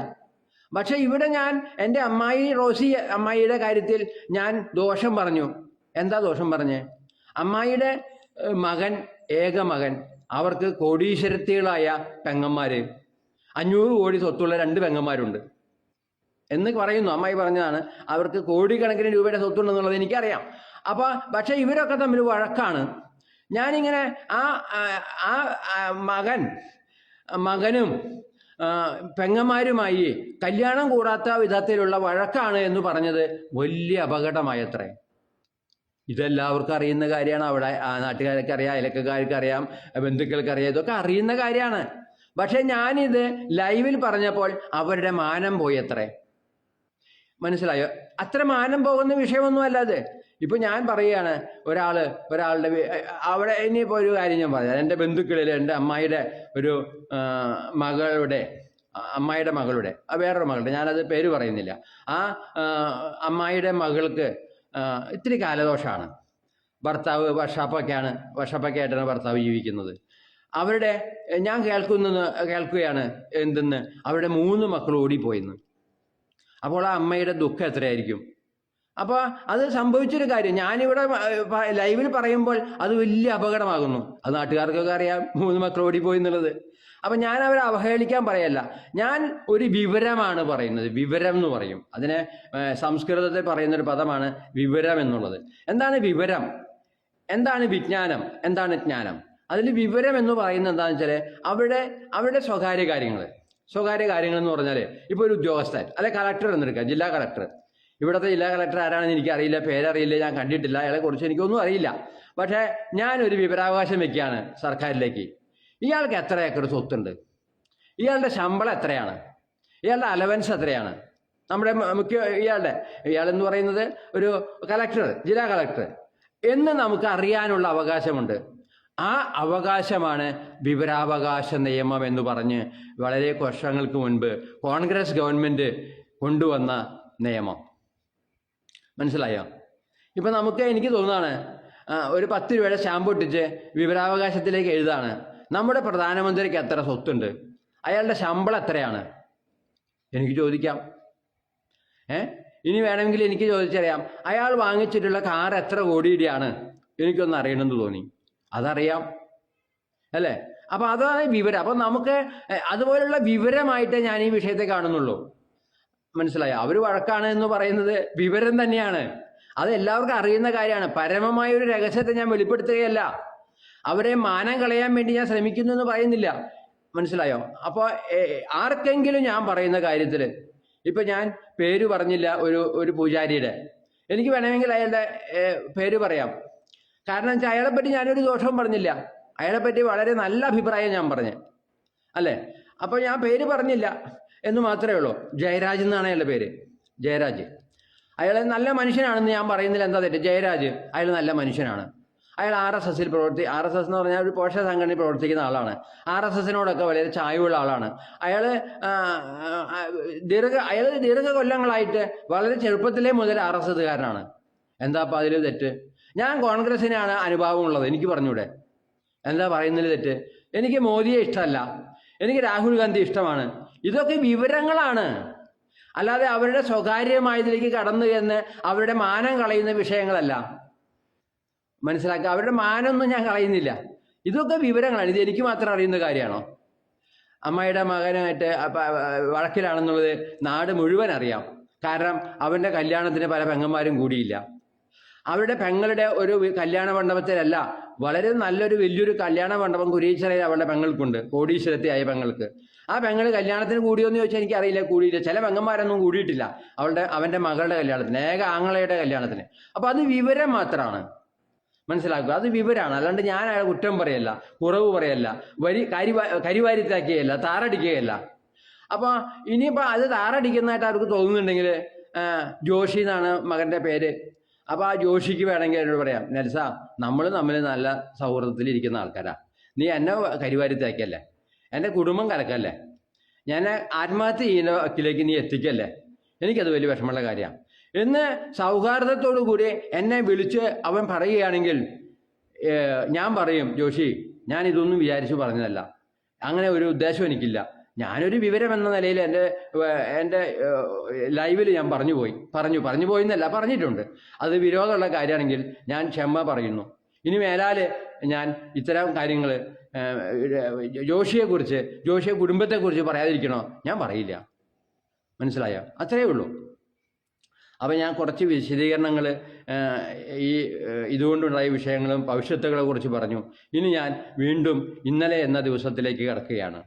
പക്ഷെ ഇവിടെ ഞാൻ എൻ്റെ അമ്മായിയുടെ കാര്യത്തിൽ ഞാൻ ദോഷം പറഞ്ഞു. എന്താ ദോഷം പറഞ്ഞേ? അമ്മായിയുടെ ഏക മകൻ, അവർക്ക് കോടീശ്വരത്തികളായ പെങ്ങന്മാർ, 500 കോടി സ്വത്തുള്ള 2 പെങ്ങന്മാരുണ്ട് എന്ന് പറയുന്നു. അമ്മായി പറഞ്ഞതാണ്. അവർക്ക് കോടിക്കണക്കിന് രൂപയുടെ സ്വത്തുണ്ടെന്നുള്ളത് എനിക്കറിയാം. പക്ഷെ ഇവരൊക്കെ തമ്മിൽ വഴക്കാണ്. ഞാനിങ്ങനെ മകനും പെങ്ങന്മാരുമായി കല്യാണം കൂടാത്ത വിധത്തിലുള്ള വഴക്കാണ് എന്ന് പറഞ്ഞത് വലിയ അപകടമായത്രേ. ഇതെല്ലാവർക്കും അറിയുന്ന കാര്യമാണ്. അവിടെ നാട്ടുകാർക്ക് അറിയാം, അയലക്കാർക്ക് അറിയാം, ബന്ധുക്കൾക്ക് അറിയാം, ഇതൊക്കെ അറിയുന്ന കാര്യമാണ്. പക്ഷെ ഞാനിത് ലൈവിൽ പറഞ്ഞപ്പോൾ അവരുടെ മാനം പോയത്രേ. മനസ്സിലായോ? അത്ര മാനം പോകുന്ന വിഷയമൊന്നും അല്ലാതെ. ഇപ്പൊ ഞാൻ പറയുകയാണ്, ഒരാളുടെ അവിടെ ഇനിയിപ്പോൾ ഒരു കാര്യം ഞാൻ പറയാം. എൻ്റെ ബന്ധുക്കളിൽ എൻ്റെ അമ്മായിയുടെ മകളുടെ വേറൊരു മകളുടെ, ഞാനത് പേര് പറയുന്നില്ല, ആ അമ്മായിയുടെ മകൾക്ക് ഇത്തിരി കാലദോഷമാണ്. ഭർത്താവ് വർഷാപ്പൊക്കെയായിട്ടാണ് ഭർത്താവ് ജീവിക്കുന്നത്. അവരുടെ ഞാൻ കേൾക്കുകയാണ് എന്തെന്ന് അവരുടെ 3 മക്കൾ ഓടിപ്പോയിന്ന്. അപ്പോൾ ആ അമ്മയുടെ ദുഃഖം എത്രയായിരിക്കും? അപ്പോൾ അത് സംഭവിച്ചൊരു കാര്യം ഞാനിവിടെ ലൈവിൽ പറയുമ്പോൾ അത് വലിയ അപകടമാകുന്നു. അത് നാട്ടുകാർക്കൊക്കെ അറിയാം 3 മക്കൾ ഓടിപ്പോയി എന്നുള്ളത്. അപ്പം ഞാൻ അവരെ അവഹേളിക്കാൻ പറയല്ല, ഞാൻ ഒരു വിവരമാണ് പറയുന്നത്. വിവരം എന്ന് പറയും അതിനെ. സംസ്കൃതത്തിൽ പറയുന്നൊരു പദമാണ് വിവരം എന്നുള്ളത്. എന്താണ് വിവരം? എന്താണ് വിജ്ഞാനം? എന്താണ് ജ്ഞാനം? അതിൽ വിവരം എന്ന് പറയുന്നത് എന്താണെന്ന് വെച്ചാൽ അവരുടെ സ്വകാര്യ കാര്യങ്ങൾ എന്ന് പറഞ്ഞാൽ ഇപ്പോൾ ഒരു ഉദ്യോഗസ്ഥൻ അല്ലെ കളക്ടർ എന്നെടുക്കുക, ജില്ലാ കളക്ടർ. ഇവിടുത്തെ ജില്ലാ കളക്ടർ ആരാണെന്ന് എനിക്കറിയില്ല, പേരറിയില്ല, ഞാൻ കണ്ടിട്ടില്ല, അയാളെ കുറിച്ച് എനിക്കൊന്നും അറിയില്ല. പക്ഷേ ഞാനൊരു വിവരാവകാശം വെക്കുകയാണ് സർക്കാരിലേക്ക്. ഇയാൾക്ക് എത്ര ഏക്കർ സ്വത്തുണ്ട്? ഇയാളുടെ ശമ്പളം എത്രയാണ്? ഇയാളുടെ അലവൻസ് എത്രയാണ്? നമ്മുടെ ഇയാളെന്ന് പറയുന്നത് ഒരു കളക്ടർ, ജില്ലാ കളക്ടർ എന്ന് നമുക്ക് അറിയാനുള്ള അവകാശമുണ്ട്. ആ അവകാശമാണ് വിവരാവകാശ നിയമം എന്ന് പറഞ്ഞ് വളരെ വർഷങ്ങൾക്ക് മുൻപ് കോൺഗ്രസ് ഗവൺമെൻറ് കൊണ്ടുവന്ന നിയമം. മനസ്സിലായോ? ഇപ്പം എനിക്ക് തോന്നുന്നതാണ്, ഒരു 10 രൂപയുടെ സ്റ്റാമ്പ് ഒട്ടിച്ച് വിവരാവകാശത്തിലേക്ക് എഴുതാണ് നമ്മുടെ പ്രധാനമന്ത്രിക്ക് എത്ര സ്വത്തുണ്ട്, അയാളുടെ ശമ്പളം എത്രയാണ്, എനിക്ക് ചോദിക്കാം. ഇനി വേണമെങ്കിൽ എനിക്ക് ചോദിച്ചറിയാം, അയാൾ വാങ്ങിച്ചിട്ടുള്ള കാർ എത്ര കോടിയുടെയാണ്, എനിക്കൊന്ന് അറിയണമെന്ന് തോന്നി. അതറിയാം അല്ലേ? അപ്പം അതാണ് വിവരം. അപ്പം നമുക്ക് അതുപോലുള്ള വിവരമായിട്ടേ ഞാൻ ഈ വിഷയത്തെ കാണുന്നുള്ളൂ. മനസ്സിലായോ? അവർ വഴക്കാണ് എന്ന് പറയുന്നത് വിവരം തന്നെയാണ്. അത് എല്ലാവർക്കും അറിയുന്ന കാര്യമാണ്. പരമമായ ഒരു രഹസ്യത്തെ ഞാൻ വെളിപ്പെടുത്തുകയല്ല. അവരെ മാനം കളയാൻ വേണ്ടി ഞാൻ ശ്രമിക്കുന്നു എന്ന് പറയുന്നില്ല. മനസ്സിലായോ? അപ്പോൾ ആർക്കെങ്കിലും ഞാൻ പറയുന്ന കാര്യത്തിൽ ഇപ്പം ഞാൻ പേര് പറഞ്ഞില്ല ഒരു പൂജാരിയുടെ, എനിക്ക് വേണമെങ്കിൽ അയാളുടെ പേര് പറയാം. കാരണം വെച്ചാൽ അയാളെപ്പറ്റി ഞാനൊരു ദോഷവും പറഞ്ഞില്ല. അയാളെപ്പറ്റി വളരെ നല്ല അഭിപ്രായം ഞാൻ പറഞ്ഞു അല്ലേ? അപ്പോൾ ഞാൻ പേര് പറഞ്ഞില്ല എന്ന് മാത്രമേ ഉള്ളൂ. ജയരാജ് എന്നാണ് അയാളുടെ പേര്, ജയരാജ്. അയാൾ നല്ല മനുഷ്യനാണെന്ന് ഞാൻ പറയുന്നില്ല. എന്താ തെറ്റ്? ജയരാജ് അയാൾ നല്ല മനുഷ്യനാണ്. അയാൾ RSS എന്ന് പറഞ്ഞാൽ ഒരു പോഷക സംഘടനയിൽ പ്രവർത്തിക്കുന്ന ആളാണ്. RSSനോടൊക്കെ വളരെ ചായ്വുള്ള ആളാണ്. അയാൾ ദീർഘ കൊല്ലങ്ങളായിട്ട് വളരെ ചെറുപ്പത്തിലേ മുതൽ RSSകാരനാണ്. എന്താ അപ്പം അതിൽ തെറ്റ്? ഞാൻ കോൺഗ്രസിനാണ് അനുഭാവമുള്ളത്, എനിക്ക് പറഞ്ഞൂടെ? എന്താ പറയുന്നതിൽ തെറ്റ്? എനിക്ക് മോദിയെ ഇഷ്ടമല്ല, എനിക്ക് രാഹുൽ ഗാന്ധി ഇഷ്ടമാണ്. ഇതൊക്കെ വിവരങ്ങളാണ്, അല്ലാതെ അവരുടെ സ്വകാര്യമായതിലേക്ക് കടന്നു എന്ന് അവരുടെ മാനം കളയുന്ന വിഷയങ്ങളല്ല. മനസ്സിലാക്കുക, അവരുടെ മാനമൊന്നും ഞാൻ കളയുന്നില്ല. ഇതൊക്കെ വിവരങ്ങളാണ്. ഇത് എനിക്ക് മാത്രം അറിയുന്ന കാര്യമാണോ? അമ്മയുടെ മകനായിട്ട് വഴക്കിലാണെന്നുള്ളത് നാട് മുഴുവൻ അറിയാം. കാരണം അവൻ്റെ കല്യാണത്തിന് പല പെങ്ങന്മാരും കൂടിയില്ല. അവരുടെ പെങ്ങളുടെ ഒരു കല്യാണ മണ്ഡപത്തിലല്ല, വളരെ നല്ലൊരു വലിയൊരു കല്യാണ മണ്ഡപം കുരീശ്വരയിൽ അവളുടെ പെങ്ങൾക്കുണ്ട്, കോടീശ്വരത്തിയായ പെങ്ങൾക്ക്. ആ പെങ്ങൾ കല്യാണത്തിന് കൂടിയോന്ന് ചോദിച്ചാൽ എനിക്കറിയില്ല, കൂടിയില്ല. ചില പെങ്ങന്മാരൊന്നും കൂടിയിട്ടില്ല അവൻ്റെ മകളുടെ കല്യാണത്തിന്, ഏക ആങ്ങളയുടെ കല്യാണത്തിന്. അപ്പോൾ അത് വിവരം മാത്രമാണ്. മനസ്സിലാക്കുക, അത് വിവരമാണ്. അല്ലാണ്ട് ഞാൻ അയാളെ കുറ്റം പറയല്ല, കുറവ് പറയല്ല, കരിവാരിത്താക്കുകയല്ല, താറടിക്കുകയല്ല. അപ്പോൾ ഇനിയിപ്പോൾ അത് താറടിക്കുന്നതായിട്ട് അവർക്ക് തോന്നുന്നുണ്ടെങ്കിൽ, ജോഷി എന്നാണ് മകൻ്റെ പേര്. അപ്പോൾ ആ ജോഷിക്ക് വേണമെങ്കിൽ എന്നോട് പറയാം, നെൽസ, നമ്മൾ തമ്മിൽ നല്ല സൗഹൃദത്തിലിരിക്കുന്ന ആൾക്കാരാ, നീ എന്നെ കരിവാരിത്താക്കല്ലേ, എൻ്റെ കുടുംബം കലക്കല്ലേ, ഞാൻ ആത്മഹത്യ ചെയ്യുന്ന വക്കിലേക്ക് നീ എത്തിക്കല്ലേ, എനിക്കത് വലിയ വിഷമമുള്ള കാര്യമാണ് എന്ന് സൗഹാർദ്ദത്തോടു കൂടി എന്നെ വിളിച്ച് അവൻ പറയുകയാണെങ്കിൽ ഞാൻ പറയും, ജോഷി, ഞാൻ ഇതൊന്നും വിചാരിച്ച് പറഞ്ഞതല്ല, അങ്ങനെ ഒരു ഉദ്ദേശം എനിക്കില്ല. ഞാനൊരു വിവരം എന്ന നിലയിൽ എൻ്റെ ലൈവിൽ ഞാൻ പറഞ്ഞു പോയി എന്നല്ല, പറഞ്ഞിട്ടുണ്ട്. അത് വിരോധമുള്ള കാര്യമാണെങ്കിൽ ഞാൻ ക്ഷമ പറയുന്നു. ഇനി മേലാൽ ഞാൻ ഇത്തരം കാര്യങ്ങൾ ജോഷിയെ കുടുംബത്തെക്കുറിച്ച് പറയാതിരിക്കണോ? ഞാൻ പറയില്ല. മനസ്സിലായോ? അത്രയേ ഉള്ളൂ. അപ്പോൾ ഞാൻ കുറച്ച് വിശദീകരണങ്ങൾ ഇതുകൊണ്ടുണ്ടായ വിഷയങ്ങളും ഭവിഷ്യത്തുകളെ കുറിച്ച് പറഞ്ഞു. ഇനി ഞാൻ വീണ്ടും ഇന്നലെ എന്ന ദിവസത്തിലേക്ക് കിടക്കുകയാണ്.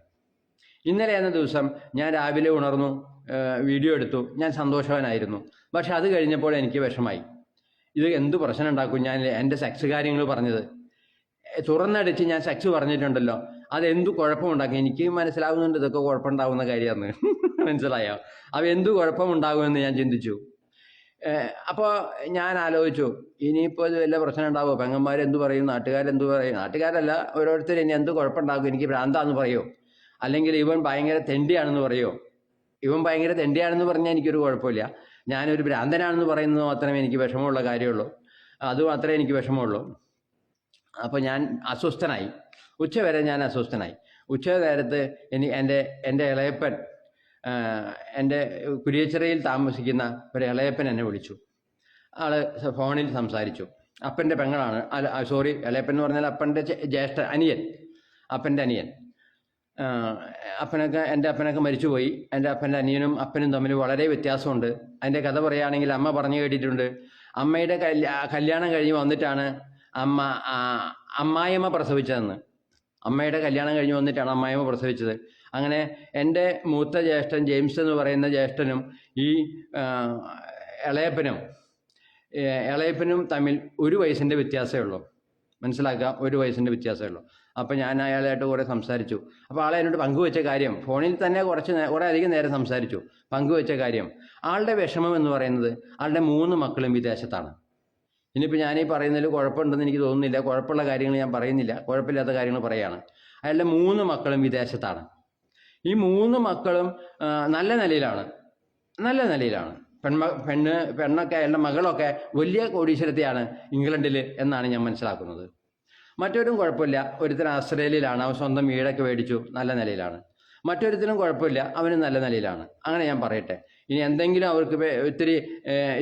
ഇന്നലെ എന്ന ദിവസം ഞാൻ രാവിലെ ഉണർന്നു, വീഡിയോ എടുത്തു, ഞാൻ സന്തോഷവാനായിരുന്നു. പക്ഷെ അത് കഴിഞ്ഞപ്പോൾ എനിക്ക് വിഷമായി. ഇത് എന്ത് പ്രശ്നം ഉണ്ടാക്കും? ഞാൻ എൻ്റെ സെക്സ് കാര്യങ്ങൾ പറഞ്ഞത് തുറന്നടിച്ച് ഞാൻ സെക്സ് പറഞ്ഞിട്ടുണ്ടല്ലോ, അതെന്തു കുഴപ്പമുണ്ടാക്കും? എനിക്ക് മനസ്സിലാവുന്നുണ്ട് ഇതൊക്കെ കുഴപ്പമുണ്ടാകുന്ന കാര്യമാണ്. മനസ്സിലായോ? അപ്പോൾ എന്തു കുഴപ്പമുണ്ടാകുമെന്ന് ഞാൻ ചിന്തിച്ചു. അപ്പോൾ ഞാൻ ആലോചിച്ചു, ഇനിയിപ്പോൾ ഇത് വല്ല പ്രശ്നം ഉണ്ടാവുമോ? പെങ്ങന്മാരെന്തു പറയും, നാട്ടുകാരെന്തു പറയും? നാട്ടുകാരല്ല, ഓരോരുത്തർ ഇനി എന്ത് കുഴപ്പമുണ്ടാകും? എനിക്ക് ഭ്രാന്താന്ന് പറയുമോ? അല്ലെങ്കിൽ ഇവൻ ഭയങ്കര തെണ്ടിയാണെന്ന് പറയുമോ? ഇവൻ ഭയങ്കര തെണ്ടിയാണെന്ന് പറഞ്ഞാൽ എനിക്കൊരു കുഴപ്പമില്ല. ഞാനൊരു ഭ്രാന്തനാണെന്ന് പറയുന്നത് മാത്രമേ എനിക്ക് വിഷമമുള്ള കാര്യമുള്ളൂ. അത് മാത്രമേ എനിക്ക് വിഷമമുള്ളൂ. അപ്പോൾ ഞാൻ അസ്വസ്ഥനായി. ഉച്ചവരെ ഞാൻ അസ്വസ്ഥനായി. ഉച്ച നേരത്ത് എൻ്റെ ഇളയപ്പൻ, എൻ്റെ കുരിയച്ചിറയിൽ താമസിക്കുന്ന ഒരു ഇളയപ്പൻ എന്നെ വിളിച്ചു. ആള് ഫോണിൽ സംസാരിച്ചു. അപ്പൻ്റെ പെങ്ങളാണ്, സോറി, ഇളയപ്പൻ എന്ന് പറഞ്ഞാൽ അപ്പൻ്റെ അനിയൻ, അപ്പൻ്റെ അനിയൻ. എൻ്റെ അപ്പനൊക്കെ മരിച്ചുപോയി. എൻ്റെ അപ്പൻ്റെ അനിയനും അപ്പനും തമ്മിൽ വളരെ വ്യത്യാസമുണ്ട്. അതിൻ്റെ കഥ പറയുകയാണെങ്കിൽ അമ്മ പറഞ്ഞു കേട്ടിട്ടുണ്ട്, അമ്മയുടെ കല്യാണം കഴിഞ്ഞ് വന്നിട്ടാണ് അമ്മായിയമ്മ പ്രസവിച്ചതെന്ന്. അമ്മയുടെ കല്യാണം കഴിഞ്ഞ് വന്നിട്ടാണ് അമ്മായിയമ്മ പ്രസവിച്ചത്. അങ്ങനെ എൻ്റെ മൂത്ത ജ്യേഷ്ഠൻ ജെയിംസ് എന്ന് പറയുന്ന ജ്യേഷ്ഠനും ഈ ഇളയപ്പനും തമ്മിൽ 1 വയസ്സിൻ്റെ വ്യത്യാസമേ ഉള്ളൂ. മനസ്സിലാക്കുക, 1 വയസ്സിൻ്റെ വ്യത്യാസമേ ഉള്ളൂ. അപ്പോൾ ഞാൻ അയാളായിട്ട് കുറേ സംസാരിച്ചു. അപ്പോൾ ആളെ എന്നോട് പങ്കുവെച്ച കാര്യം, ഫോണിൽ തന്നെ കുറേ അധികം നേരം സംസാരിച്ചു. പങ്കുവെച്ച കാര്യം, ആളുടെ വിഷമം എന്ന് പറയുന്നത് ആളുടെ 3 മക്കളും വിദേശത്താണ്. ഇനിയിപ്പോൾ ഞാനീ പറയുന്നതിൽ കുഴപ്പമുണ്ടെന്ന് എനിക്ക് തോന്നുന്നില്ല. കുഴപ്പമുള്ള കാര്യങ്ങൾ ഞാൻ പറയുന്നില്ല, കുഴപ്പമില്ലാത്ത കാര്യങ്ങൾ പറയുകയാണ്. അയാളുടെ 3 മക്കളും വിദേശത്താണ്. ഈ 3 മക്കളും നല്ല നിലയിലാണ്. പെണ്ണൊക്കെ, അയാളുടെ മകളൊക്കെ വലിയ കോടീശ്വരത്തെയാണ് ഇംഗ്ലണ്ടിൽ എന്നാണ് ഞാൻ മനസ്സിലാക്കുന്നത്. മറ്റൊരും കുഴപ്പമില്ല. ഒരുത്തൻ ഓസ്ട്രേലിയയിലാണ്, അവൻ സ്വന്തം വീടൊക്കെ മേടിച്ചു, നല്ല നിലയിലാണ്. മറ്റൊരുത്തനും കുഴപ്പമില്ല, അവനും നല്ല നിലയിലാണ്. അങ്ങനെ ഞാൻ പറയട്ടെ. ഇനി എന്തെങ്കിലും അവർക്ക്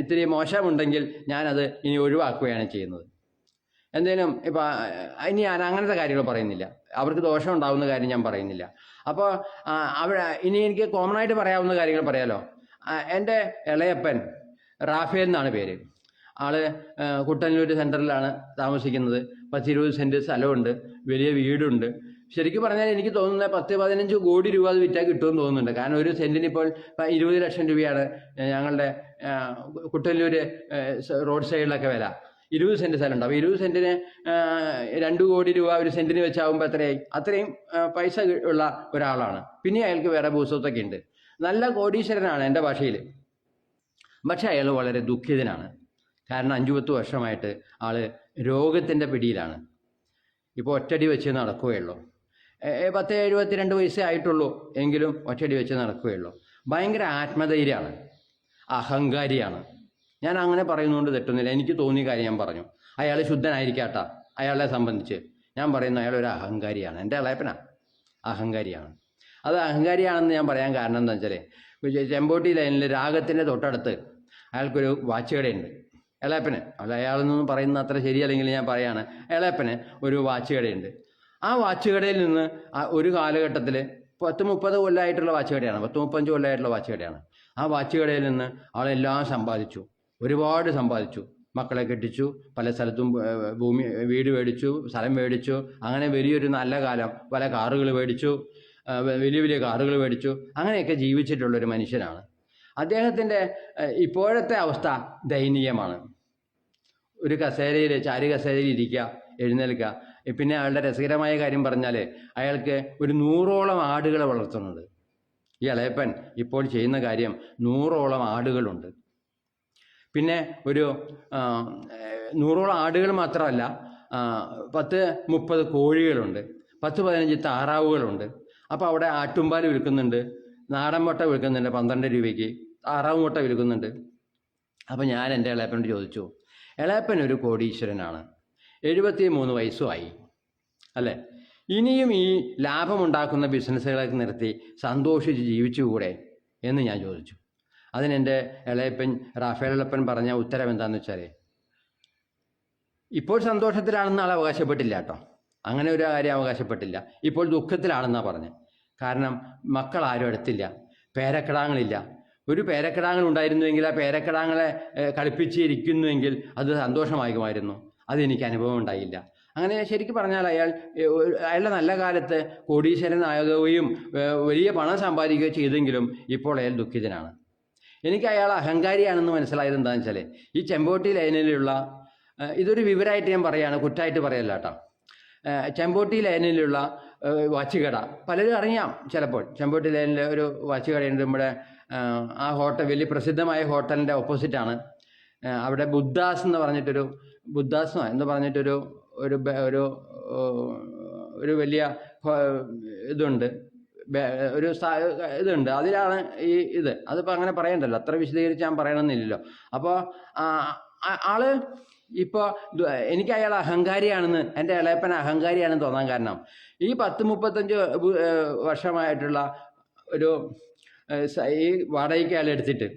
ഇത്തിരി മോശമുണ്ടെങ്കിൽ ഞാനത് ഇനി ഒഴിവാക്കുകയാണ് ചെയ്യുന്നത്. എന്തെങ്കിലും ഇപ്പം ഇനി ഞാൻ അങ്ങനത്തെ കാര്യങ്ങൾ പറയുന്നില്ല, അവർക്ക് ദോഷം ഉണ്ടാകുന്ന കാര്യം ഞാൻ പറയുന്നില്ല. അപ്പോൾ ഇനി എനിക്ക് കോമൺ ആയിട്ട് പറയാവുന്ന കാര്യങ്ങൾ പറയാലോ. എൻ്റെ ഇളയപ്പൻ റാഫേൽ എന്നാണ് പേര്. ആള് കുട്ടന്നൂർ സെൻറ്ററിലാണ് താമസിക്കുന്നത്. 10-20 സെൻറ്റ് സ്ഥലമുണ്ട്, വലിയ വീടുണ്ട്. ശരിക്കും പറഞ്ഞാൽ എനിക്ക് തോന്നുന്നത് 10-15 കോടി രൂപ അത് വിറ്റാൽ കിട്ടുമെന്ന് തോന്നുന്നുണ്ട്. കാരണം ഒരു സെൻറ്റിന് ഇപ്പോൾ 20 ലക്ഷം രൂപയാണ് ഞങ്ങളുടെ കുട്ടന്നൂർ റോഡ് സൈഡിലൊക്കെ വില. 20 സെൻറ്റ് സ്ഥലമുണ്ട്. അപ്പോൾ 20 സെൻറ്റിന് 2 കോടി രൂപ ഒരു സെൻറ്റിന് വെച്ചാകുമ്പോൾ എത്രയായി? അത്രയും പൈസ ഉള്ള ഒരാളാണ്. പിന്നെ അയാൾക്ക് വേറെ ഭൂസ്വത്തൊക്കെ ഉണ്ട്. നല്ല കോടീശ്വരനാണ് എൻ്റെ ഭാഷയിൽ. പക്ഷെ അയാൾ വളരെ ദുഃഖിതനാണ്. കാരണം 5-10 വർഷമായിട്ട് ആൾ രോഗത്തിൻ്റെ പിടിയിലാണ്. ഇപ്പോൾ ഒറ്റടി വെച്ച് നടക്കുകയുള്ളൂ. 10-72 വയസ്സേ ആയിട്ടുള്ളൂ, എങ്കിലും ഒറ്റടി വെച്ച് നടക്കുകയുള്ളൂ. ഭയങ്കര ആത്മധൈര്യമാണ്, അഹങ്കാരിയാണ്. ഞാൻ അങ്ങനെ പറയുന്നതുകൊണ്ട് തെറ്റുന്നില്ല, എനിക്ക് തോന്നിയ കാര്യം ഞാൻ പറഞ്ഞു. അയാൾ ശുദ്ധനായിരിക്കാട്ടാ, അയാളെ സംബന്ധിച്ച് ഞാൻ പറയുന്നു അയാൾ ഒരു അഹങ്കാരിയാണ്. എൻ്റെ ഇളയപ്പനാ അഹങ്കാരിയാണ്. അത് അഹങ്കാരിയാണെന്ന് ഞാൻ പറയാൻ കാരണം എന്താ വെച്ചാൽ, ചെമ്പോട്ടി ലൈനിൽ രാഗത്തിൻ്റെ തൊട്ടടുത്ത് അയാൾക്കൊരു വാച്ച് കടയുണ്ട്. ഇളയപ്പന്, അയാളെന്നൊന്നും പറയുന്ന അത്ര ശരിയല്ലെങ്കിൽ ഞാൻ പറയാണ്, ഇളയപ്പന് ഒരു വാച്ച് കടയുണ്ട്. ആ വാച്ച് കടയിൽ നിന്ന് ഒരു കാലഘട്ടത്തിൽ 10-30 കൊല്ലമായിട്ടുള്ള വാച്ച് കടയാണ്, 10-35 കൊല്ലമായിട്ടുള്ള വാച്ച് കടയാണ്. ആ വാച്ച് കടയിൽ നിന്ന് ആളെല്ലാം സമ്പാദിച്ചു, ഒരുപാട് സമ്പാദിച്ചു. മക്കളെ കെട്ടിച്ചു, പല സ്ഥലത്തും വീട് മേടിച്ചു, സ്ഥലം മേടിച്ചു. അങ്ങനെ വലിയൊരു നല്ല കാലം, പല കാറുകൾ മേടിച്ചു, വലിയ കാറുകൾ മേടിച്ചു. അങ്ങനെയൊക്കെ ജീവിച്ചിട്ടുള്ളൊരു മനുഷ്യനാണ്. അദ്ദേഹത്തിൻ്റെ ഇപ്പോഴത്തെ അവസ്ഥ ദയനീയമാണ്. ഒരു കസേരയിൽ, ചാരി കസേരയിൽ ഇരിക്കുക, എഴുന്നേൽക്കുക. പിന്നെ അയാളുടെ രസകരമായ കാര്യം പറഞ്ഞാൽ, അയാൾക്ക് ഒരു 100ഓളം ആടുകളെ വളർത്തുന്നുണ്ട്. ഈ ഇളയപ്പൻ ഇപ്പോൾ ചെയ്യുന്ന കാര്യം 100ഓളം ആടുകളുണ്ട്. പിന്നെ ഒരു 100ഓളം ആടുകൾ മാത്രമല്ല, 10-30 കോഴികളുണ്ട്, 10-15 താറാവുകളുണ്ട്. അപ്പോൾ അവിടെ ആട്ടുംപാൽ വിൽക്കുന്നുണ്ട്, നാടൻ മുട്ട വിൽക്കുന്നുണ്ട് 12 രൂപയ്ക്ക്, താറാവ് മുട്ട വിൽക്കുന്നുണ്ട്. അപ്പോൾ ഞാൻ എൻ്റെ ഇളയപ്പനോട് ചോദിച്ചു, ഇളയപ്പൻ ഒരു കോടീശ്വരനാണ്, 73 വയസ്സുമായി അല്ലേ, ഇനിയും ഈ ലാഭമുണ്ടാക്കുന്ന ബിസിനസ്സുകളൊക്കെ നിർത്തി സന്തോഷിച്ച് ജീവിച്ചുകൂടെ എന്ന് ഞാൻ ചോദിച്ചു. അതിനെൻ്റെ ഇളയപ്പൻ റാഫേൽ ഇളയപ്പൻ പറഞ്ഞ ഉത്തരം എന്താണെന്ന് വെച്ചാൽ, ഇപ്പോൾ സന്തോഷത്തിലാണെന്ന് ആൾ അവകാശപ്പെട്ടില്ല കേട്ടോ, അങ്ങനെ ഒരു കാര്യം അവകാശപ്പെട്ടില്ല. ഇപ്പോൾ ദുഃഖത്തിലാണെന്നാണ് പറഞ്ഞത്. കാരണം മക്കളാരും അടുത്തില്ല, പേരക്കിടാങ്ങളില്ല. ഒരു പേരക്കിടാങ്ങൾ ഉണ്ടായിരുന്നുവെങ്കിൽ ആ പേരക്കിടാങ്ങളെ കളിപ്പിച്ചിരിക്കുന്നുവെങ്കിൽ അത് സന്തോഷമാകുമായിരുന്നു. അതെനിക്ക് അനുഭവം ഉണ്ടായില്ല. അങ്ങനെ ശരിക്കും പറഞ്ഞാൽ അയാളുടെ നല്ല കാലത്ത് കോടീശ്വരനാകുകയും വലിയ പണം സമ്പാദിക്കുകയും ചെയ്തെങ്കിലും ഇപ്പോൾ അയാൾ ദുഃഖിതനാണ്. എനിക്ക് അയാൾ അഹങ്കാരിയാണെന്ന് മനസ്സിലായത് എന്താണെന്ന് വെച്ചാൽ, ഈ ചെമ്പോട്ടി ലൈനിലുള്ള, ഇതൊരു വിവരമായിട്ട് ഞാൻ പറയുകയാണ്, കുറ്റമായിട്ട് പറയല്ല കേട്ടോ. ചെമ്പോട്ടി ലൈനിലുള്ള വാച്ച് കട പലരും അറിയാം ചിലപ്പോൾ. ചെമ്പോട്ടി ലൈനിൽ ഒരു വാച്ച് കടയുണ്ട് നമ്മുടെ ആ ഹോട്ടൽ, വലിയ പ്രസിദ്ധമായ ഹോട്ടലിൻ്റെ ഓപ്പോസിറ്റാണ്. അവിടെ ബുദ്ധാസ് എന്ന് പറഞ്ഞിട്ടൊരു, ബുദ്ധാസ് എന്ന് പറഞ്ഞിട്ടൊരു ഒരു വലിയ ഇതുണ്ട്, ഒരു ഇതുണ്ട്. അതിലാണ് അതിപ്പോൾ അങ്ങനെ പറയണ്ടല്ലോ, അത്ര വിശദീകരിച്ച് ഞാൻ പറയണമെന്നില്ലല്ലോ. അപ്പോൾ ആള് ഇപ്പോൾ എനിക്ക് അയാൾ അഹങ്കാരിയാണെന്ന്, എൻ്റെ ഇളയപ്പൻ അഹങ്കാരിയാണെന്ന് തോന്നാൻ കാരണം ഈ 10-35 വർഷമായിട്ടുള്ള ഒരു ഈ വാടകയ്ക്ക് അയാൾ എടുത്തിട്ട്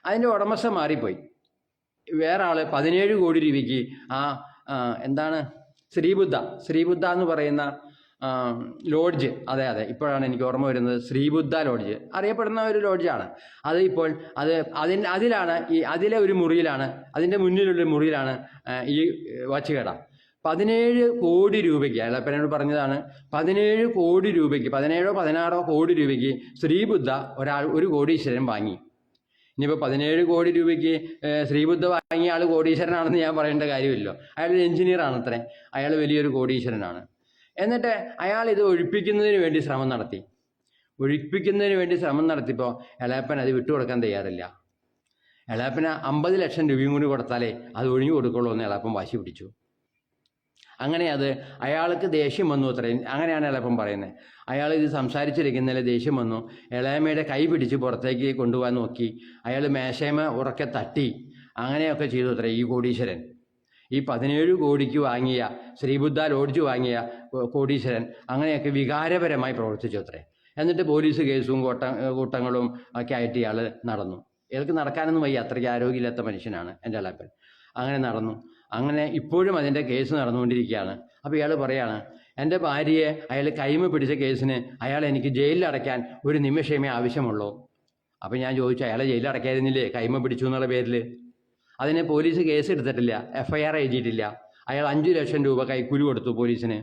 അതിൻ്റെ ഉടമസ്ഥ മാറിപ്പോയി. വേറെ ആൾ 17 കോടി രൂപയ്ക്ക് എന്താണ് ശ്രീബുദ്ധ എന്ന് പറയുന്ന ലോഡ്ജ്, അതെ ഇപ്പോഴാണ് എനിക്ക് ഓർമ്മ വരുന്നത്, ശ്രീബുദ്ധ ലോഡ്ജ് അറിയപ്പെടുന്ന ഒരു ലോഡ്ജാണ് അത്. ഇപ്പോൾ അതിലാണ് അതിലെ ഒരു മുറിയിലാണ്, അതിൻ്റെ മുന്നിലുള്ള മുറിയിലാണ് ഈ വാച്ച് കട. 17 കോടി രൂപയ്ക്ക്, അയാളപ്പനോട് പറഞ്ഞതാണ്, 17 കോടി രൂപയ്ക്ക്, 17-16 കോടി രൂപയ്ക്ക് ശ്രീബുദ്ധ ഒരു കോടീശ്വരൻ വാങ്ങി. ഇനിയിപ്പോൾ 17 കോടി രൂപയ്ക്ക് ശ്രീബുദ്ധ വാങ്ങിയ ആൾ കോടീശ്വരനാണെന്ന് ഞാൻ പറയേണ്ട കാര്യമില്ലല്ലോ. അയാളൊരു എഞ്ചിനീയറാണ് അത്രേ, അയാൾ വലിയൊരു കോടീശ്വരനാണ്. എന്നിട്ട് അയാൾ ഇത് ഒഴിപ്പിക്കുന്നതിന് വേണ്ടി ശ്രമം നടത്തിയപ്പോൾ ഇളയപ്പൻ അത് വിട്ടുകൊടുക്കാൻ തയ്യാറില്ല. ഇളയപ്പന് 50 ലക്ഷം രൂപയും കൂടി കൊടുത്താലേ അത് ഒഴിഞ്ഞു കൊടുക്കുള്ളൂ എന്ന് ഇളയപ്പൻ വാശി പിടിച്ചു. അങ്ങനെ അയാൾക്ക് ദേഷ്യം വന്നു അത്രയും. അങ്ങനെയാണ് ഇളയപ്പൻ പറയുന്നത്. അയാൾ ഇത് സംസാരിച്ചിരിക്കുന്നതിൽ ദേഷ്യം വന്നു. ഇളയമ്മയുടെ കൈ പിടിച്ച് പുറത്തേക്ക് കൊണ്ടുപോകാൻ നോക്കി. അയാൾ മേശയമ ഉറക്കെ തട്ടി. അങ്ങനെയൊക്കെ ചെയ്തു അത്രേ ഈ കോടീശ്വരൻ. ഈ 17 കോടിക്ക് വാങ്ങിയ ശ്രീബുദ്ധ ലോഡ്ജ് വാങ്ങിയ കോടീശ്വരൻ അങ്ങനെയൊക്കെ വികാരപരമായി പ്രവർത്തിച്ചു അത്രേ. എന്നിട്ട് പോലീസ് കേസും കൂട്ടങ്ങളും ഒക്കെ ആയിട്ട് ഇയാൾ നടന്നു. ഇയാൾക്ക് നടക്കാനൊന്നും വയ്യ, അത്രയ്ക്ക് ആരോഗ്യമില്ലാത്ത മനുഷ്യനാണ് എൻ്റെ ഇളയപ്പൻ. അങ്ങനെ നടന്നു. അങ്ങനെ ഇപ്പോഴും അതിൻ്റെ കേസ് നടന്നുകൊണ്ടിരിക്കുകയാണ്. അപ്പോൾ ഇയാൾ പറയാണ്, എൻ്റെ ഭാര്യയെ അയാൾ കൈമ പിടിച്ച കേസിന് അയാൾ എനിക്ക് ജയിലിൽ അടയ്ക്കാൻ ഒരു നിമിഷമേ ആവശ്യമുള്ളൂ. അപ്പോൾ ഞാൻ ചോദിച്ചു, അയാളെ ജയിലിൽ അടയ്ക്കായിരുന്നില്ലേ കൈമ പിടിച്ചു എന്നുള്ള പേരിൽ? അതിനെ പോലീസ് കേസ് എടുത്തിട്ടില്ല, FIR എഴുതിയിട്ടില്ല. അയാൾ 5 ലക്ഷം രൂപ കൈക്കൂലി കൊടുത്തു പോലീസിന്.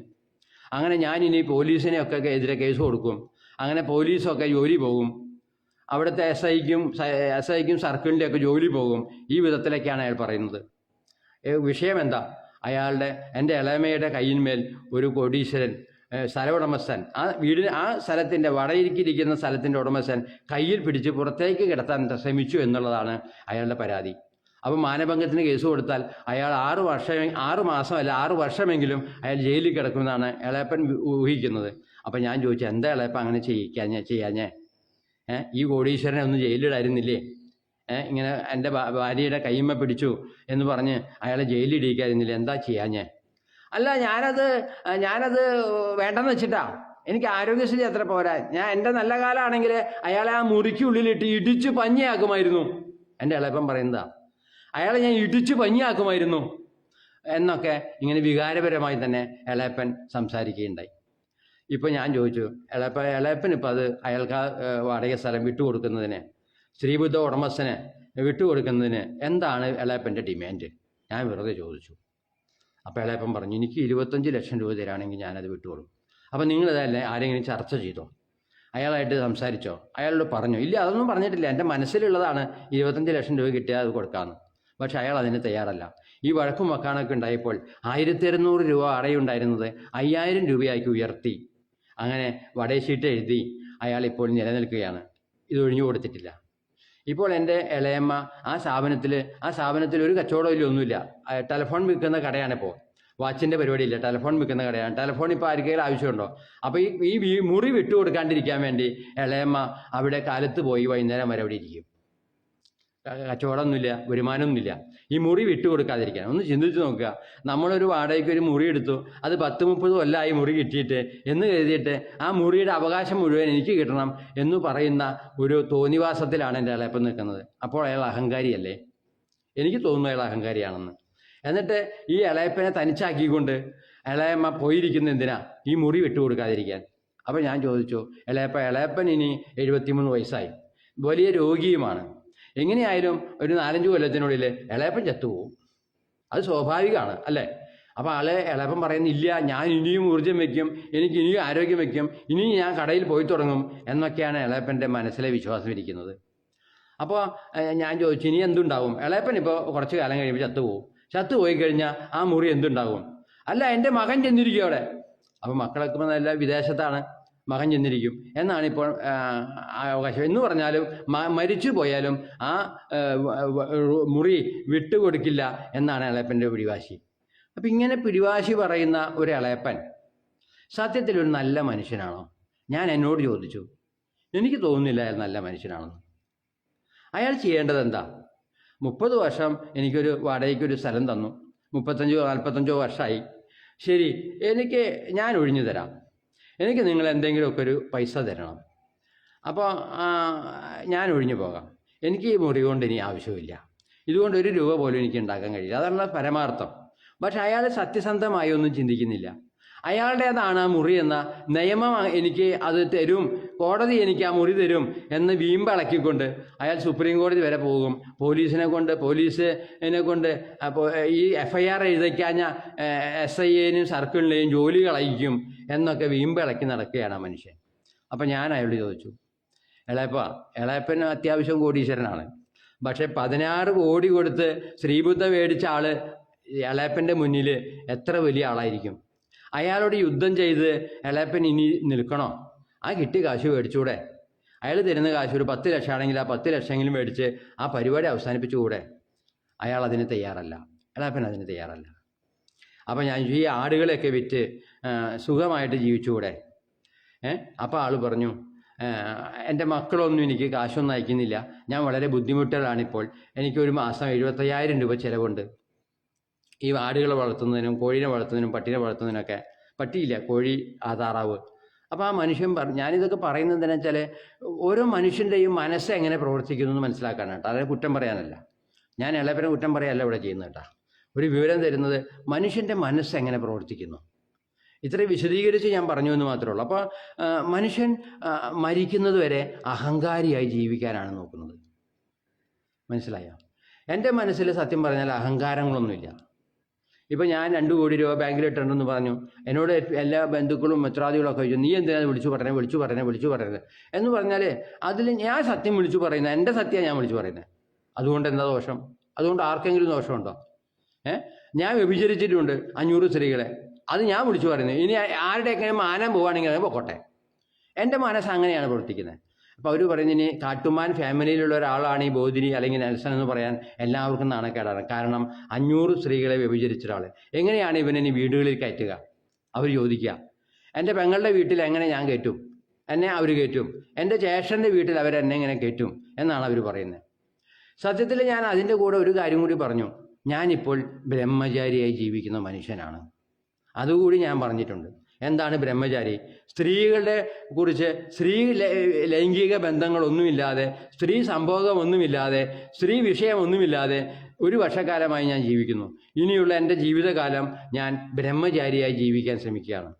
അങ്ങനെ ഞാനിനി പോലീസിനെയൊക്കെ എതിരെ കേസ് കൊടുക്കും. അങ്ങനെ പോലീസൊക്കെ ജോലി പോകും, അവിടുത്തെ SIക്കും സർക്കിളിൻ്റെയൊക്കെ ജോലി പോകും. ഈ വിധത്തിലൊക്കെയാണ് അയാൾ പറയുന്നത്. വിഷയം എന്താ? എൻ്റെ ഇളയമയുടെ കയ്യിന്മേൽ ഒരു കോടീശ്വരൻ സ്ഥല ഉടമസ്ഥൻ, ആ സ്ഥലത്തിൻ്റെ വടയിരിക്കിരിക്കുന്ന സ്ഥലത്തിൻ്റെ ഉടമസ്ഥൻ കയ്യിൽ പിടിച്ച് പുറത്തേക്ക് കിടത്താൻ ശ്രമിച്ചു എന്നുള്ളതാണ് അയാളുടെ പരാതി. അപ്പോൾ മാനഭംഗത്തിന് കേസ് കൊടുത്താൽ അയാൾ 6 മാസമല്ല 6 വർഷമെങ്കിലും അയാൾ ജയിലിൽ കിടക്കുമെന്നാണ് ഇളയപ്പൻ ഊഹിക്കുന്നത്. അപ്പം ഞാൻ ചോദിച്ചു, എന്താ ഇളയപ്പൻ അങ്ങനെ ചെയ്യാഞ്ഞേ? ഈ കോടീശ്വരനെ ഒന്നും ജയിലിടായിരുന്നില്ലേ? ഇങ്ങനെ എൻ്റെ ഭാര്യയുടെ കൈമ്മ പിടിച്ചു എന്ന് പറഞ്ഞ് അയാളെ ജയിലിടിക്കായിരുന്നില്ല, എന്താ ചെയ്യാഞ്ഞേ? അല്ല, ഞാനത് വേണ്ടെന്ന് വെച്ചിട്ടാ. എനിക്ക് ആരോഗ്യസ്ഥിതി അത്ര പോരാ. എൻ്റെ നല്ല കാലമാണെങ്കിൽ അയാളെ ആ മുറിക്കുള്ളിലിട്ട് ഇടിച്ച് പഞ്ഞിയാക്കുമായിരുന്നു. എൻ്റെ ഇളയപ്പൻ പറയുന്നതാ. അയാളെ ഞാൻ ഇടിച്ച് പഞ്ഞിയാക്കുമായിരുന്നു എന്നൊക്കെ ഇങ്ങനെ വികാരപരമായി തന്നെ ഇളയപ്പൻ സംസാരിക്കുകയുണ്ടായി. ഇപ്പം ഞാൻ ചോദിച്ചു, ഇളയപ്പൻ ഇപ്പം അത് അയാൾക്ക് വാടക സ്ഥലം വിട്ടുകൊടുക്കുന്നതിന്, ശ്രീബുദ്ധ ഉടമസ്ഥന് വിട്ടുകൊടുക്കുന്നതിന് എന്താണ് ഇളയപ്പൻ്റെ ഡിമാൻഡ്? ഞാൻ വെറുതെ ചോദിച്ചു. അപ്പോൾ ഇളയപ്പൻ പറഞ്ഞു, എനിക്ക് 25 ലക്ഷം രൂപ തരാണെങ്കിൽ ഞാനത് വിട്ടുകൊടുക്കും. അപ്പം നിങ്ങളിതല്ലേ ആരെങ്കിലും ചർച്ച ചെയ്തോ? അയാളായിട്ട് സംസാരിച്ചോ? അയാളോട് പറഞ്ഞോ? ഇല്ല, അതൊന്നും പറഞ്ഞിട്ടില്ല. എൻ്റെ മനസ്സിലുള്ളതാണ് 25 ലക്ഷം രൂപ കിട്ടിയാൽ അത് കൊടുക്കാമെന്ന്. പക്ഷെ അയാൾ അതിന് തയ്യാറല്ല. ഈ വഴക്കും വക്കാണൊക്കെ ഉണ്ടായപ്പോൾ 1200 രൂപ വാടകയുണ്ടായിരുന്നത് 5000 രൂപയാക്കി ഉയർത്തി. അങ്ങനെ വടയശീട്ട് എഴുതി അയാൾ ഇപ്പോൾ നിലനിൽക്കുകയാണ്. ഇത് ഒഴിഞ്ഞു കൊടുത്തിട്ടില്ല. ഇപ്പോൾ എൻ്റെ ഇളയമ്മ ആ സ്ഥാപനത്തിൽ ഒരു കച്ചവടമില്ല, ഒന്നുമില്ല. ടെലിഫോൺ വിൽക്കുന്ന കടയാണിപ്പോൾ. വാച്ചിൻ്റെ പരിപാടിയില്ല, ടെലിഫോൺ വിൽക്കുന്ന കടയാണ്. ടെലിഫോൺ ഇപ്പോൾ ആർക്കെങ്കിലും ആവശ്യമുണ്ടോ? അപ്പോൾ ഈ മുറി വിട്ടുകൊടുക്കാണ്ടിരിക്കാൻ വേണ്ടി ഇളയമ്മ അവിടെ കാലത്ത് പോയി വൈകുന്നേരം വരെ അവിടെ ഇരിക്കും. കച്ചവടമൊന്നുമില്ല, വരുമാനമൊന്നുമില്ല. ഈ മുറി വിട്ടുകൊടുക്കാതിരിക്കാൻ ഒന്ന് ചിന്തിച്ച് നോക്കുക. നമ്മളൊരു വാടകയ്ക്ക് ഒരു മുറി എടുത്തു, അത് 10-30 കൊല്ലമായി മുറി കിട്ടിയിട്ട് എന്ന് കരുതിയിട്ട് ആ മുറിയുടെ അവകാശം മുഴുവൻ എനിക്ക് കിട്ടണം എന്ന് പറയുന്ന ഒരു തോന്നിവാസത്തിലാണ് എൻ്റെ ഇളയപ്പൻ നിൽക്കുന്നത്. അപ്പോൾ അയാൾ അഹങ്കാരിയല്ലേ? എനിക്ക് തോന്നുന്നു അയാൾ അഹങ്കാരിയാണെന്ന്. എന്നിട്ട് ഈ ഇളയപ്പനെ തനിച്ചാക്കിക്കൊണ്ട് ഇളയമ്മ പോയിരിക്കുന്ന എന്തിനാ? ഈ മുറി വിട്ടുകൊടുക്കാതിരിക്കാൻ. അപ്പോൾ ഞാൻ ചോദിച്ചു, ഇളയപ്പൻ ഇനി 73 വയസ്സായി, വലിയ രോഗിയുമാണ്. എങ്ങനെയായാലും ഒരു 4-5 കൊല്ലത്തിനുള്ളിൽ ഇളയപ്പൻ ചത്തുപോകും. അത് സ്വാഭാവികമാണ് അല്ലേ? അപ്പോൾ ഇളയപ്പൻ പറയുന്നില്ല, ഞാൻ ഇനിയും ഊർജ്ജം വയ്ക്കും, എനിക്ക് ഇനിയും ആരോഗ്യം വയ്ക്കും, ഇനിയും ഞാൻ കടയിൽ പോയി തുടങ്ങും എന്നൊക്കെയാണ് ഇളയപ്പൻ്റെ മനസ്സിലെ വിശ്വാസം ഇരിക്കുന്നത്. അപ്പോൾ ഞാൻ ചോദിച്ചു, ഇനി എന്തുണ്ടാവും? ഇളയപ്പൻ ഇപ്പോൾ കുറച്ച് കാലം കഴിയുമ്പോൾ ചത്തുപോയി കഴിഞ്ഞാൽ ആ മുറി എന്തുണ്ടാവും? അല്ല, എൻ്റെ മകൻ ചെന്നിരിക്കും അവിടെ. അപ്പോൾ മക്കളൊക്കെ നല്ല വിദേശത്താണ്, മകൻ ചെന്നിരിക്കും എന്നാണ് ഇപ്പോൾ അവകാശം. എന്ന് പറഞ്ഞാലും മരിച്ചു പോയാലും ആ മുറി വിട്ടുകൊടുക്കില്ല എന്നാണ് ഇളയപ്പൻ്റെ പിടിവാശി. അപ്പം ഇങ്ങനെ പിടിവാശി പറയുന്ന ഒരു ഇളയപ്പൻ സത്യത്തിൽ ഒരു നല്ല മനുഷ്യനാണോ? ഞാൻ എന്നോട് ചോദിച്ചു. എനിക്ക് തോന്നുന്നില്ല അയാൾ നല്ല മനുഷ്യനാണെന്ന്. അയാൾ ചെയ്യേണ്ടത് എന്താ? 30 വർഷം എനിക്കൊരു വാടകയ്ക്കൊരു സ്ഥലം തന്നു. 35-45 വർഷമായി. ശരി, ഞാൻ ഒഴിഞ്ഞു തരാം. എനിക്ക് നിങ്ങൾ എന്തെങ്കിലുമൊക്കെ ഒരു പൈസ തരണം. അപ്പോൾ ഞാൻ ഒഴിഞ്ഞു പോകാം. എനിക്ക് ഈ മുറി കൊണ്ട് ഇനി ആവശ്യമില്ല. ഇതുകൊണ്ട് 1 രൂപ പോലും എനിക്ക് ഉണ്ടാക്കാൻ കഴിയില്ല. അതാണ് പരമാർത്ഥം. പക്ഷെ അയാൾ സത്യസന്ധമായി ഒന്നും ചിന്തിക്കുന്നില്ല. അയാളുടേതാണ് ആ മുറി എന്ന നിയമം എനിക്ക് അത് തരും, കോടതി എനിക്ക് ആ മുറി തരും എന്ന് വീമ്പളക്കിക്കൊണ്ട് അയാൾ സുപ്രീം കോടതി വരെ പോകും. പോലീസിനെ കൊണ്ട് ഈ FIR എഴുതിക്കാഞ്ഞ SIA-നും സർക്കിളിനെയും ജോലി കളയിക്കും എന്നൊക്കെ വീമ്പിളക്കി നടക്കുകയാണ് ആ മനുഷ്യൻ. അപ്പം ഞാൻ അയാളോട് ചോദിച്ചു, ഇളയപ്പൻ അത്യാവശ്യം കോടീശ്വരനാണ്. പക്ഷെ 16 കോടി കൊടുത്ത് ശ്രീബുദ്ധ മേടിച്ച ആള് ഇളയപ്പൻ്റെ മുന്നിൽ എത്ര വലിയ ആളായിരിക്കും? അയാളോട് യുദ്ധം ചെയ്ത് ഇളയപ്പൻ ഇനി നിൽക്കണോ? ആ കിട്ടിയ കാശ് മേടിച്ചുകൂടെ? അയാൾ തരുന്ന കാശ് ഒരു 10 ലക്ഷം ആണെങ്കിൽ ആ 10 ലക്ഷമെങ്കിലും മേടിച്ച് ആ പരിപാടി അവസാനിപ്പിച്ചുകൂടെ? അയാൾ അതിന് തയ്യാറല്ല. ഇളയപ്പൻ അതിന് തയ്യാറല്ല. അപ്പം ഞാൻ ഈ ആടുകളെയൊക്കെ വിറ്റ് സുഖമായിട്ട് ജീവിച്ചുകൂടെ? അപ്പോൾ ആൾ പറഞ്ഞു, എൻ്റെ മക്കളൊന്നും എനിക്ക് കാശൊന്നും അയക്കുന്നില്ല. ഞാൻ വളരെ ബുദ്ധിമുട്ടുകളാണിപ്പോൾ. എനിക്കൊരു മാസം 75,000 രൂപ ചിലവുണ്ട് ഈ ആടുകളെ വളർത്തുന്നതിനും കോഴീനെ വളർത്തുന്നതിനും പട്ടീനെ വളർത്തുന്നതിനൊക്കെ. പട്ടിയില്ല, കോഴി, താറാവ്. അപ്പോൾ ആ മനുഷ്യൻ ഞാനിതൊക്കെ പറയുന്നത് എന്താണെന്ന് വെച്ചാൽ ഓരോ മനുഷ്യൻ്റെയും മനസ്സ് എങ്ങനെ പ്രവർത്തിക്കുന്നു എന്ന് മനസ്സിലാക്കാനാണ് കേട്ടോ. അതിനെ കുറ്റം പറയാനല്ല. ഞാൻ ഇളയപ്പനെ കുറ്റം പറയാനല്ല ഇവിടെ ചെയ്യുന്നത് കേട്ടോ. ഒരു വിവരം തരുന്നത് മനുഷ്യൻ്റെ മനസ്സ് എങ്ങനെ പ്രവർത്തിക്കുന്നു ഇത്രയും വിശദീകരിച്ച് ഞാൻ പറഞ്ഞു എന്ന് മാത്രമേ ഉള്ളൂ. അപ്പോൾ മനുഷ്യൻ മരിക്കുന്നത് വരെ അഹങ്കാരിയായി ജീവിക്കാനാണ് നോക്കുന്നത്. മനസ്സിലായോ? എൻ്റെ മനസ്സിൽ സത്യം പറഞ്ഞാൽ അഹങ്കാരങ്ങളൊന്നുമില്ല. ഇപ്പം ഞാൻ 2 കോടി രൂപ ബാങ്കിൽ ഇട്ടിട്ടുണ്ടെന്ന് പറഞ്ഞു. എന്നോട് എല്ലാ ബന്ധുക്കളും മിത്രാദികളൊക്കെ ചോദിച്ചു, നീ എന്തിനാണ് വിളിച്ചു പറയുന്നത് എന്ന് പറഞ്ഞാൽ അതിൽ ഞാൻ സത്യം വിളിച്ചു പറയുന്നത്, എൻ്റെ സത്യമാണ് ഞാൻ വിളിച്ചു പറയുന്നത്. അതുകൊണ്ട് എന്താ ദോഷം? അതുകൊണ്ട് ആർക്കെങ്കിലും ദോഷമുണ്ടോ? ഞാൻ വ്യഭിചരിച്ചിട്ടുണ്ട് 500 സ്ത്രീകളെ, അത് ഞാൻ വിളിച്ചു പറയുന്നത്. ഇനി ആരുടെയൊക്കെ മാനം പോവുകയാണെങ്കിൽ അത് പൊക്കോട്ടെ. എൻ്റെ മനസ്സ് അങ്ങനെയാണ് പ്രവർത്തിക്കുന്നത്. അപ്പോൾ അവർ പറയുന്നത് ഇനി കാട്ടുമാൻ ഫാമിലിയിലുള്ള ഒരാളാണ് ഈ ബോധിനി അല്ലെങ്കിൽ നെൽസൺ എന്ന് പറയാൻ എല്ലാവർക്കും നാണക്കേടാണ്. കാരണം 500 സ്ത്രീകളെ വ്യഭിചരിച്ച ഒരാൾ എങ്ങനെയാണ് ഇവനെ ഇനി വീടുകളിൽ കയറ്റുക? അവർ ചോദിക്കുക. എൻ്റെ പെങ്ങളുടെ വീട്ടിൽ എങ്ങനെ ഞാൻ കയറ്റും? എന്നെ അവർ കയറ്റും. എൻ്റെ ജ്യേഷ്ഠൻ്റെ വീട്ടിൽ അവരെന്നെ എങ്ങനെ കയറ്റും എന്നാണ് അവർ പറയുന്നത്. സത്യത്തിൽ ഞാൻ അതിൻ്റെ കൂടെ ഒരു കാര്യം കൂടി പറഞ്ഞു. ഞാനിപ്പോൾ ബ്രഹ്മചാരിയായി ജീവിക്കുന്ന മനുഷ്യനാണ്. അതുകൂടി ഞാൻ പറഞ്ഞിട്ടുണ്ട്. എന്താണ് ബ്രഹ്മചാരി? സ്ത്രീകളുടെ കുറിച്ച് ലൈംഗിക ബന്ധങ്ങളൊന്നുമില്ലാതെ, സ്ത്രീ സംഭോഗമൊന്നുമില്ലാതെ, സ്ത്രീ വിഷയമൊന്നുമില്ലാതെ 1 വർഷക്കാലമായി ഞാൻ ജീവിക്കുന്നു. ഇനിയുള്ള എൻ്റെ ജീവിതകാലം ഞാൻ ബ്രഹ്മചാരിയായി ജീവിക്കാൻ ശ്രമിക്കുകയാണ്.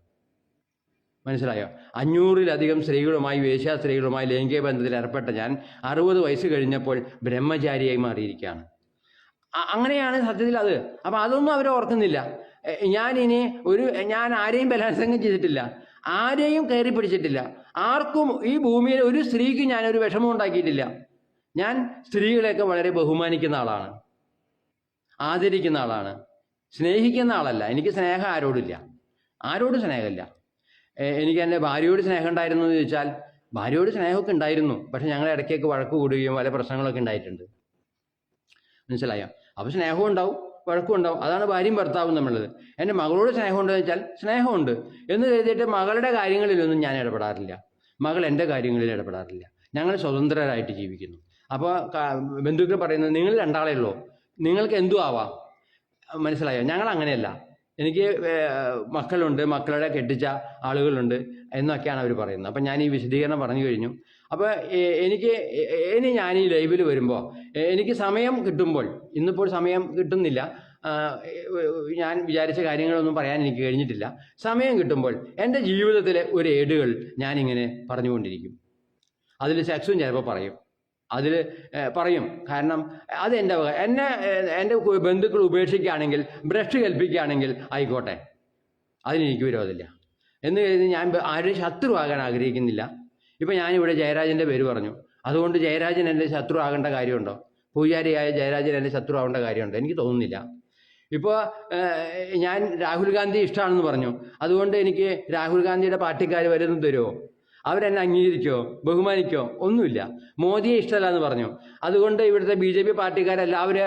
മനസ്സിലായോ? 500-ലധികം സ്ത്രീകളുമായി, വേശ്യാ സ്ത്രീകളുമായി ലൈംഗിക ബന്ധത്തിൽ ഏർപ്പെട്ട ഞാൻ 60 വയസ്സ് കഴിഞ്ഞപ്പോൾ ബ്രഹ്മചാരിയായി മാറിയിരിക്കുകയാണ്. അങ്ങനെയാണ് സത്യത്തിൽ അത്. അപ്പം അതൊന്നും അവർ ഓർക്കുന്നില്ല. ഞാൻ ആരെയും ബലാത്സംഗം ചെയ്തിട്ടില്ല, ആരെയും കയറി പിടിച്ചിട്ടില്ല, ആർക്കും ഈ ഭൂമിയിൽ ഒരു സ്ത്രീക്ക് ഞാനൊരു വിഷമം ഉണ്ടാക്കിയിട്ടില്ല. ഞാൻ സ്ത്രീകളെയൊക്കെ വളരെ ബഹുമാനിക്കുന്ന ആളാണ്, ആദരിക്കുന്ന ആളാണ്, സ്നേഹിക്കുന്ന ആളല്ല. എനിക്ക് സ്നേഹം ആരോടും സ്നേഹമില്ല. എനിക്ക് എൻ്റെ ഭാര്യയോട് സ്നേഹം ഉണ്ടായിരുന്നു എന്ന് ചോദിച്ചാൽ ഭാര്യയോട് സ്നേഹമൊക്കെ ഉണ്ടായിരുന്നു. പക്ഷെ ഞങ്ങൾ ഇടയ്ക്കൊക്കെ വഴക്ക് കൂടുകയും പല പ്രശ്നങ്ങളൊക്കെ ഉണ്ടായിട്ടുണ്ട്. മനസ്സിലായോ? അപ്പോൾ സ്നേഹവും ഉണ്ടാവും, വഴക്കും ഉണ്ടാവും. അതാണ് ഭാര്യയും ഭർത്താവും തമ്മിലുള്ളത്. എൻ്റെ മകളോട് സ്നേഹമുണ്ടോ എന്ന് വെച്ചാൽ സ്നേഹമുണ്ട് എന്ന് കരുതിയിട്ട് മകളുടെ കാര്യങ്ങളിലൊന്നും ഞാൻ ഇടപെടാറില്ല, മകൾ എൻ്റെ കാര്യങ്ങളിൽ ഇടപെടാറില്ല. ഞങ്ങൾ സ്വതന്ത്രരായിട്ട് ജീവിക്കുന്നു. അപ്പോൾ ബന്ധുക്കൾ പറയുന്നത് നിങ്ങൾ 2 ആളേ ഉള്ളൂ, നിങ്ങൾക്ക് എന്തും ആവാം. മനസ്സിലായോ? ഞങ്ങൾ അങ്ങനെയല്ല. എനിക്ക് മക്കളുണ്ട്, മക്കളുടെ കെട്ടിച്ച ആളുകളുണ്ട് എന്നൊക്കെയാണ് അവർ പറയുന്നത്. അപ്പം ഞാൻ ഈ വിശദീകരണം പറഞ്ഞു കഴിഞ്ഞു. അപ്പോൾ ഞാൻ ഈ ലൈവിൽ വരുമ്പോൾ എനിക്ക് സമയം കിട്ടുമ്പോൾ, ഇന്നിപ്പോൾ സമയം കിട്ടുന്നില്ല, ഞാൻ വിചാരിച്ച കാര്യങ്ങളൊന്നും പറയാൻ എനിക്ക് കഴിഞ്ഞിട്ടില്ല. സമയം കിട്ടുമ്പോൾ എൻ്റെ ജീവിതത്തിലെ ഒരു ഏടുകൾ ഞാനിങ്ങനെ പറഞ്ഞുകൊണ്ടിരിക്കും. അതിൽ സെക്സും ചിലപ്പോൾ പറയും. കാരണം അത് എൻ്റെ ബന്ധുക്കൾ ഉപേക്ഷിക്കുകയാണെങ്കിൽ, ബ്രഷ് കൽപ്പിക്കുകയാണെങ്കിൽ ആയിക്കോട്ടെ, അതിനെനിക്ക് വിരോധമില്ല എന്ന് കരുതി ഞാൻ ആരും ശത്രുവാകാൻ ആഗ്രഹിക്കുന്നില്ല. ഇപ്പം ഞാനിവിടെ ജയരാജൻ്റെ പേര് പറഞ്ഞു, അതുകൊണ്ട് ജയരാജൻ എൻ്റെ ശത്രു ആകേണ്ട കാര്യമുണ്ടോ? പൂജാരിയായ ജയരാജൻ എൻ്റെ ശത്രു ആവേണ്ട കാര്യമുണ്ടോ? എനിക്ക് തോന്നുന്നില്ല. ഇപ്പോൾ ഞാൻ രാഹുൽ ഗാന്ധി ഇഷ്ടമാണെന്ന് പറഞ്ഞു, അതുകൊണ്ട് എനിക്ക് രാഹുൽ ഗാന്ധിയുടെ പാർട്ടിക്കാർ വരുന്നത് തരുമോ? അവരെന്നെ അംഗീകരിക്കോ, ബഹുമാനിക്കോ? ഒന്നുമില്ല. മോദിയെ ഇഷ്ടമല്ല എന്ന് പറഞ്ഞു, അതുകൊണ്ട് ഇവിടുത്തെ BJP പാർട്ടിക്കാരെല്ലാവരും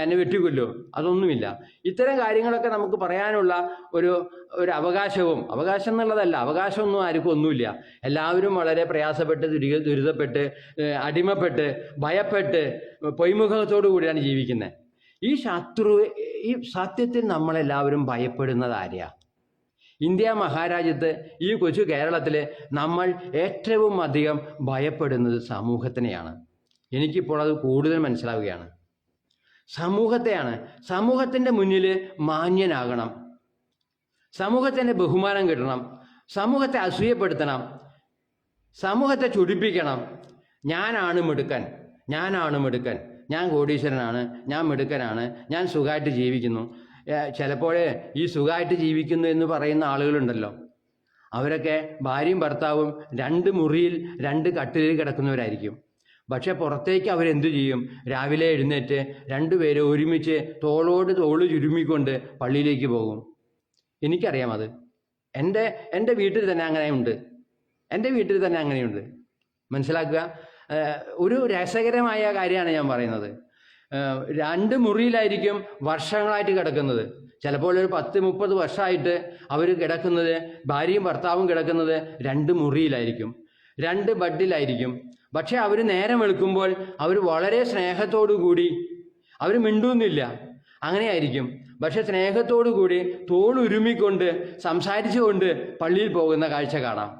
എന്നെ വെട്ടിക്കൊല്ലോ? അതൊന്നുമില്ല. ഇത്തരം കാര്യങ്ങളൊക്കെ നമുക്ക് പറയാനുള്ള ഒരു അവകാശം എന്നുള്ളതല്ല, അവകാശമൊന്നും ആർക്കും ഒന്നുമില്ല. എല്ലാവരും വളരെ പ്രയാസപ്പെട്ട്, ദുരിതപ്പെട്ട്, അടിമപ്പെട്ട്, ഭയപ്പെട്ട്, പൊയ്മുഖത്തോടു കൂടിയാണ് ജീവിക്കുന്നത്. ഈ സത്യത്തിൽ നമ്മളെല്ലാവരും ഭയപ്പെടുന്നത് ആരെയാ? ഇന്ത്യ മഹാരാജ്യത്ത്, ഈ കൊച്ചു കേരളത്തിൽ നമ്മൾ ഏറ്റവും അധികം ഭയപ്പെടുന്നത് സമൂഹത്തിനെയാണ്. എനിക്കിപ്പോൾ അത് കൂടുതൽ മനസ്സിലാവുകയാണ്. സമൂഹത്തെയാണ്. സമൂഹത്തിൻ്റെ മുന്നിൽ മാന്യനാകണം, സമൂഹത്തിൻ്റെ ബഹുമാനം കിട്ടണം, സമൂഹത്തെ അസൂയപ്പെടുത്തണം, സമൂഹത്തെ ചൊടിപ്പിക്കണം. ഞാനാണ് മിടുക്കൻ, ഞാൻ കോടീശ്വരനാണ്, ഞാൻ മിടുക്കനാണ്, ഞാൻ സുഖമായിട്ട് ജീവിക്കുന്നു. ചിലപ്പോൾ ഈ സുഖമായിട്ട് ജീവിക്കുന്നു എന്ന് പറയുന്ന ആളുകളുണ്ടല്ലോ, അവരൊക്കെ ഭാര്യയും ഭർത്താവും 2 മുറിയിൽ 2 കട്ടിലിൽ കിടക്കുന്നവരായിരിക്കും. പക്ഷെ പുറത്തേക്ക് അവരെന്തു ചെയ്യും? രാവിലെ എഴുന്നേറ്റ് 2 പേര് ഒരുമിച്ച് തോളോട് തോള് ചുരുമിക്കൊണ്ട് പള്ളിയിലേക്ക് പോകും. എനിക്കറിയാം അത്. എൻ്റെ വീട്ടിൽ തന്നെ അങ്ങനെയുണ്ട്. മനസ്സിലാക്കുക. ഒരു രസകരമായ കാര്യമാണ് ഞാൻ പറയുന്നത്. 2 മുറിയിലായിരിക്കും വർഷങ്ങളായിട്ട് കിടക്കുന്നത്. ചിലപ്പോൾ ഒരു 10-30 വർഷമായിട്ട് അവർ കിടക്കുന്നത്, ഭാര്യയും ഭർത്താവും കിടക്കുന്നത് 2 മുറിയിലായിരിക്കും, 2 ബെഡിലായിരിക്കും. പക്ഷെ അവർ നേരം വെളുക്കുമ്പോൾ അവർ വളരെ സ്നേഹത്തോടു കൂടി, അവർ മിണ്ടുന്നില്ല, അങ്ങനെയായിരിക്കും. പക്ഷെ സ്നേഹത്തോടു കൂടി തോളുരുമിക്കൊണ്ട് സംസാരിച്ചുകൊണ്ട് പള്ളിയിൽ പോകുന്ന കാഴ്ച കാണാം.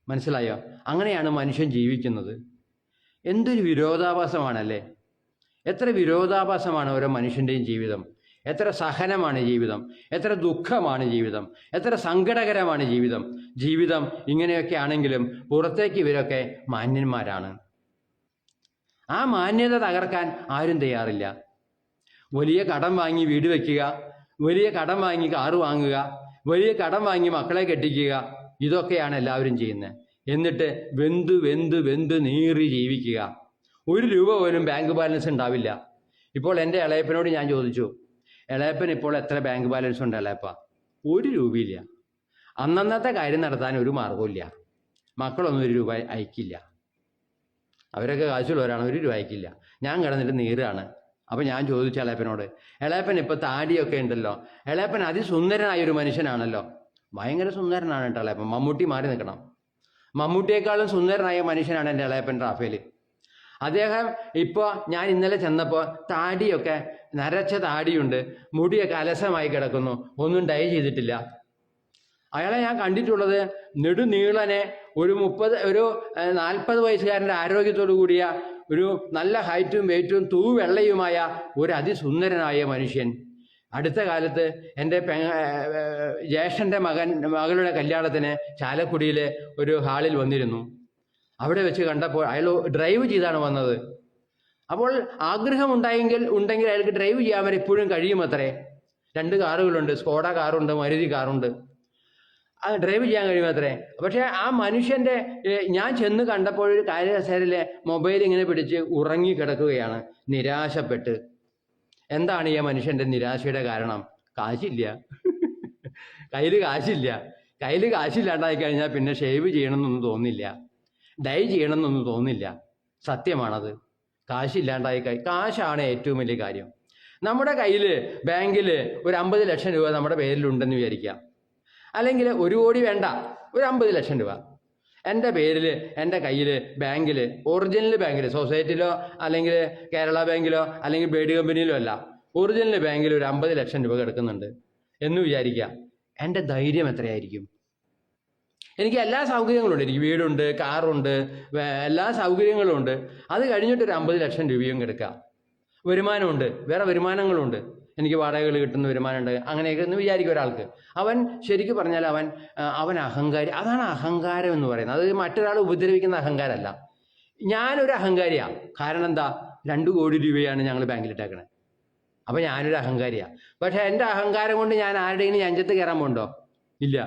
മനസ്സിലായോ? അങ്ങനെയാണ് മനുഷ്യൻ ജീവിക്കുന്നത്. എന്തൊരു വിരോധാഭാസമാണല്ലേ! എത്ര വിരോധാഭാസമാണ് ഓരോ മനുഷ്യൻ്റെയും ജീവിതം. എത്ര സഹനമാണ് ജീവിതം, എത്ര ദുഃഖമാണ് ജീവിതം, എത്ര സങ്കടകരമാണ് ജീവിതം. ഇങ്ങനെയൊക്കെ ആണെങ്കിലും പുറത്തേക്ക് ഇവരൊക്കെ മാന്യന്മാരാണ്. ആ മാന്യത തകർക്കാൻ ആരും തയ്യാറില്ല. വലിയ കടം വാങ്ങി വീട് വയ്ക്കുക, വലിയ കടം വാങ്ങി കാറ് വാങ്ങുക, വലിയ കടം വാങ്ങി മക്കളെ കെട്ടിക്കുക, ഇതൊക്കെയാണ് എല്ലാവരും ചെയ്യുന്നത്. എന്നിട്ട് വെന്ത് നീറി ജീവിക്കുക. 1 രൂപ പോലും ബാങ്ക് ബാലൻസ് ഉണ്ടാവില്ല. ഇപ്പോൾ എൻ്റെ ഇളയപ്പനോട് ഞാൻ ചോദിച്ചു, ഇളയപ്പൻ ഇപ്പോൾ എത്ര ബാങ്ക് ബാലൻസ് ഉണ്ട് ഇളയപ്പ? 1 രൂപയില്ല. അന്നന്നത്തെ കാര്യം നടത്താൻ ഒരു മാർഗമില്ല. മക്കളൊന്നും 1 രൂപ അയക്കില്ല. അവരൊക്കെ കാശുള്ളവരാണ്, 1 രൂപ അയക്കില്ല. ഞാൻ കിടന്നിട്ട് നീറാണ്. അപ്പം ഞാൻ ചോദിച്ചു ഇളയപ്പനോട്, ഇളയപ്പൻ ഇപ്പോൾ താടിയൊക്കെ ഉണ്ടല്ലോ, ഇളയപ്പൻ അതിസുന്ദരനായ ഒരു മനുഷ്യനാണല്ലോ. ഭയങ്കര സുന്ദരനാണ് കേട്ടോ ഇളയപ്പൻ. മമ്മൂട്ടി മാറി നിൽക്കണം. മമ്മൂട്ടിയേക്കാളും സുന്ദരനായ മനുഷ്യനാണ് എൻ്റെ ഇളയപ്പൻ റാഫേൽ. അദ്ദേഹം ഇപ്പോൾ, ഞാൻ ഇന്നലെ ചെന്നപ്പോൾ താടിയൊക്കെ നരച്ച താടിയുണ്ട്, മുടിയൊക്കെ അലസമായി കിടക്കുന്നു, ഒന്നും ഡൈ ചെയ്തിട്ടില്ല. അയാളെ ഞാൻ കണ്ടിട്ടുള്ളത് നെടുനീളനെ ഒരു 40 വയസ്സുകാരൻ്റെ ആരോഗ്യത്തോടു കൂടിയ, ഒരു നല്ല ഹൈറ്റും വെയിറ്റും തൂവെള്ളയുമായ ഒരു അതിസുന്ദരനായ മനുഷ്യൻ. അടുത്ത കാലത്ത് എൻ്റെ ജ്യേഷ്ഠൻ്റെ മകളുടെ കല്യാണത്തിന് ചാലക്കുടിയിലെ ഒരു ഹാളിൽ വന്നിരുന്നു. അവിടെ വെച്ച് കണ്ടപ്പോൾ അയാൾ ഡ്രൈവ് ചെയ്താണ് വന്നത്. അപ്പോൾ ആഗ്രഹം ഉണ്ടെങ്കിൽ അയാൾക്ക് ഡ്രൈവ് ചെയ്യാൻ വരെ ഇപ്പോഴും കഴിയുമത്രേ. 2 കാറുകളുണ്ട്, സ്കോഡ കാറുണ്ട്, മാരുതി കാറുണ്ട്. ഡ്രൈവ് ചെയ്യാൻ കഴിയുമത്രേ. പക്ഷേ ആ മനുഷ്യൻ്റെ, ഞാൻ ചെന്ന് കണ്ടപ്പോൾ ഒരു കാര്യകസേരയിലെ മൊബൈൽ ഇങ്ങനെ പിടിച്ച് ഉറങ്ങി കിടക്കുകയാണ്, നിരാശപ്പെട്ട്. എന്താണ് ഈ മനുഷ്യൻ്റെ നിരാശയുടെ കാരണം? കാശില്ല. കയ്യിൽ കാശില്ലാണ്ടായി കഴിഞ്ഞാൽ പിന്നെ ഷേവ് ചെയ്യണമെന്നൊന്നും തോന്നില്ല, ഡൈ ചെയ്യണമെന്നൊന്നും തോന്നില്ല. സത്യമാണത്. കാശില്ലാണ്ടായി കാശാണ് ഏറ്റവും വലിയ കാര്യം. നമ്മുടെ കയ്യിൽ ബാങ്കിൽ ഒരു 50 ലക്ഷം രൂപ നമ്മുടെ പേരിലുണ്ടെന്ന് വിചാരിക്കുക. അല്ലെങ്കിൽ 1 കോടി വേണ്ട, ഒരു 50 ലക്ഷം രൂപ എൻ്റെ പേരിൽ, എൻ്റെ കയ്യിൽ ബാങ്കിൽ, ഒറിജിനൽ ബാങ്കിൽ, സൊസൈറ്റിയിലോ അല്ലെങ്കിൽ കേരള ബാങ്കിലോ അല്ലെങ്കിൽ ബേഡ് കമ്പനിയിലോ അല്ല, ഒറിജിനൽ ബാങ്കിൽ ഒരു 50 ലക്ഷം രൂപ കിടക്കുന്നുണ്ട് എന്ന് വിചാരിക്കുക. എൻ്റെ ധൈര്യം എത്രയായിരിക്കും? എനിക്ക് എല്ലാ സൗകര്യങ്ങളും ഉണ്ട്, എനിക്ക് വീടുണ്ട്, കാറുണ്ട്, എല്ലാ സൗകര്യങ്ങളും ഉണ്ട്. അത് കഴിഞ്ഞിട്ട് ഒരു 50 ലക്ഷം രൂപയും കിടക്കുക. വരുമാനമുണ്ട്, വേറെ വരുമാനങ്ങളുണ്ട്, എനിക്ക് വാടകകൾ കിട്ടുന്ന വരുമാനമുണ്ട്, അങ്ങനെയൊക്കെ എന്ന് വിചാരിക്കും ഒരാൾക്ക്. അവൻ ശരിക്കും പറഞ്ഞാൽ അവൻ അഹങ്കാരി. അതാണ് അഹങ്കാരം എന്ന് പറയുന്നത്. അത് മറ്റൊരാൾ ഉപദ്രവിക്കുന്ന അഹങ്കാരമല്ല. ഞാനൊരു അഹങ്കാരിയാണ്. കാരണം എന്താ? 2 കോടി രൂപയാണ് ഞങ്ങൾ ബാങ്കിലിട്ടേക്കണേ. അപ്പം ഞാനൊരു അഹങ്കാരിയാണ്. പക്ഷെ എൻ്റെ അഹങ്കാരം കൊണ്ട് ഞാൻ ആരുടെയും നെഞ്ചത്ത് കയറാൻ പോകുന്നുണ്ടോ? ഇല്ല.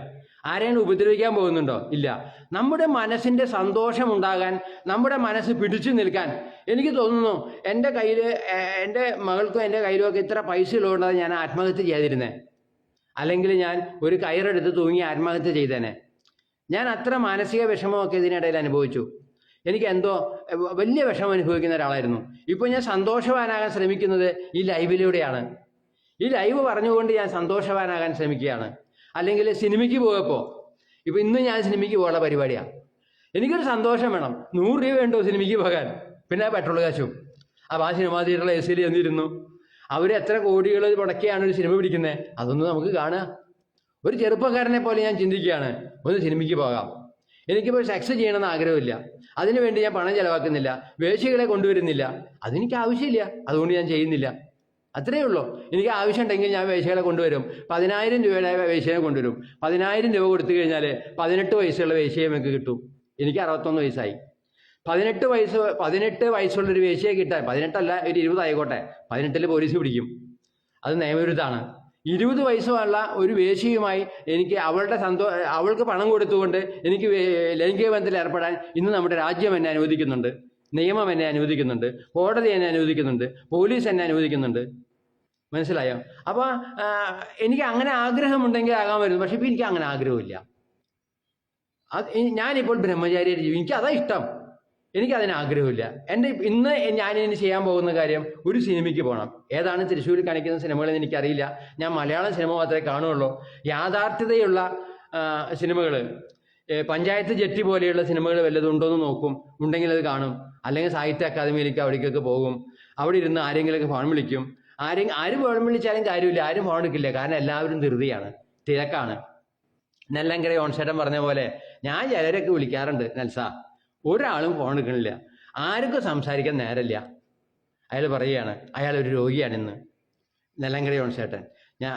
ആരെയും ഉപദ്രവിക്കാൻ പോകുന്നുണ്ടോ? ഇല്ല. നമ്മുടെ മനസ്സിൻ്റെ സന്തോഷമുണ്ടാകാൻ, നമ്മുടെ മനസ്സ് പിടിച്ചു നിൽക്കാൻ എനിക്ക് തോന്നുന്നു, എൻ്റെ കയ്യിൽ, എൻ്റെ മകൾക്കും എൻ്റെ കയ്യിലുമൊക്കെ ഇത്ര പൈസ ഉള്ളതുകൊണ്ടാണ് ഞാൻ ആത്മഹത്യ ചെയ്യാതിരുന്നത്. അല്ലെങ്കിൽ ഞാൻ ഒരു കയറെടുത്ത് തൂങ്ങി ആത്മഹത്യ ചെയ്തേനെ. ഞാൻ അത്ര മാനസിക വിഷമമൊക്കെ ഇതിനിടയിൽ അനുഭവിച്ചു. എനിക്ക് എന്തോ വലിയ വിഷമം അനുഭവിക്കുന്ന ഒരാളായിരുന്നു. ഇപ്പോൾ ഞാൻ സന്തോഷവാനാകാൻ ശ്രമിക്കുന്നത് ഈ ലൈവിലൂടെയാണ്. ഈ ലൈവ് പറഞ്ഞുകൊണ്ട് ഞാൻ സന്തോഷവാനാകാൻ ശ്രമിക്കുകയാണ്. അല്ലെങ്കിൽ സിനിമയ്ക്ക് പോയപ്പോൾ, ഇപ്പോൾ ഇന്ന് ഞാൻ സിനിമയ്ക്ക് പോകാനുള്ള പരിപാടിയാണ്. എനിക്കൊരു സന്തോഷം വേണം. 100 രൂപ വേണ്ടോ സിനിമയ്ക്ക് പോകാൻ? പിന്നെ പെട്രോൾ കാശും. അപ്പോൾ ആ സിനിമാ തിയേറ്ററിൽ AC ചെന്നിരുന്നു. അവർ എത്ര കോടികൾ മുടക്കിയാണ് ഒരു സിനിമ പിടിക്കുന്നത്, അതൊന്നും നമുക്ക് കാണുക. ഒരു ചെറുപ്പക്കാരനെ പോലെ ഞാൻ ചിന്തിക്കുകയാണ്, ഒന്ന് സിനിമയ്ക്ക് പോകാം. എനിക്കിപ്പോൾ സെക്സ് ചെയ്യണമെന്ന് ആഗ്രഹമില്ല, അതിനുവേണ്ടി ഞാൻ പണം ചിലവാക്കുന്നില്ല, വേശ്യകളെ കൊണ്ടുവരുന്നില്ല, അതെനിക്ക് ആവശ്യമില്ല, അതുകൊണ്ട് ഞാൻ ചെയ്യുന്നില്ല. അത്രയേ ഉള്ളൂ. എനിക്ക് ആവശ്യമുണ്ടെങ്കിൽ ഞാൻ വേശ്യകളെ കൊണ്ടുവരും. 10,000 രൂപയുടെ വേശ്യയെ കൊണ്ടുവരും. 10,000 രൂപ കൊടുത്തു കഴിഞ്ഞാൽ 18 വയസ്സുള്ള വേശ്യയെ നമുക്ക് കിട്ടും. എനിക്ക് 61 വയസ്സായി. 18 വയസ്സുള്ളൊരു വേശ്യയെ കിട്ടാൻ, 18 അല്ല, ഒരു 20 ആയിക്കോട്ടെ, 18 പോലീസ് പിടിക്കും, അത് നിയമവിരുദ്ധമാണ്. 20 വയസ്സുള്ള ഒരു വേശ്യയുമായി എനിക്ക് അവൾക്ക് പണം കൊടുത്തുകൊണ്ട് എനിക്ക് ലൈംഗിക ബന്ധത്തിൽ ഏർപ്പെടാൻ ഇന്ന് നമ്മുടെ രാജ്യം എന്നെ അനുവദിക്കുന്നുണ്ട്, നിയമം എന്നെ അനുവദിക്കുന്നുണ്ട്, കോടതി എന്നെ അനുവദിക്കുന്നുണ്ട്, പോലീസ് എന്നെ അനുവദിക്കുന്നുണ്ട്. മനസ്സിലായോ? അപ്പോൾ എനിക്ക് അങ്ങനെ ആഗ്രഹമുണ്ടെങ്കിൽ ആകാമായിരുന്നു. പക്ഷെ ഇപ്പം എനിക്ക് അങ്ങനെ ആഗ്രഹമില്ല. ഞാനിപ്പോൾ ബ്രഹ്മചാരിയായിട്ട് ജീവിക്കും. എനിക്കതാ ഇഷ്ടം. എനിക്കതിന് ആഗ്രഹമില്ല. ഇന്ന് ഞാനിനി ചെയ്യാൻ പോകുന്ന കാര്യം ഒരു സിനിമയ്ക്ക് പോകണം. ഏതാണ് തൃശ്ശൂരിൽ കാണിക്കുന്ന സിനിമകളെന്ന് എനിക്കറിയില്ല. ഞാൻ മലയാളം സിനിമ മാത്രമേ കാണുകയുള്ളൂ. യാഥാർത്ഥ്യതയുള്ള സിനിമകൾ, പഞ്ചായത്ത് ജെട്ടി പോലെയുള്ള സിനിമകൾ വല്ലതും ഉണ്ടോയെന്ന് നോക്കും. ഉണ്ടെങ്കിൽ അത് കാണും. അല്ലെങ്കിൽ സാഹിത്യ അക്കാദമിയിലേക്ക് അവിടേക്കൊക്കെ പോകും. അവിടെ ഇരുന്ന് ആരെങ്കിലുമൊക്കെ ഫോൺ വിളിക്കും. ആരും ഫോൺ വിളിച്ചാലും കാര്യമില്ല, ആരും ഫോൺ എടുക്കില്ല. കാരണം എല്ലാവരും ധൃതിയാണ്, തിരക്കാണ്. നെല്ലങ്കര ഓൺസേട്ടൻ പറഞ്ഞ പോലെ ഞാൻ ചിലരൊക്കെ വിളിക്കാറുണ്ട്, നെൽസ, ഒരാളും ഫോൺ എടുക്കണില്ല, ആർക്കും സംസാരിക്കാൻ നേരമില്ല. അയാൾ പറയുകയാണ് അയാളൊരു രോഗിയാണിന്ന്. നെല്ലങ്കര ഓൺസേട്ടൻ,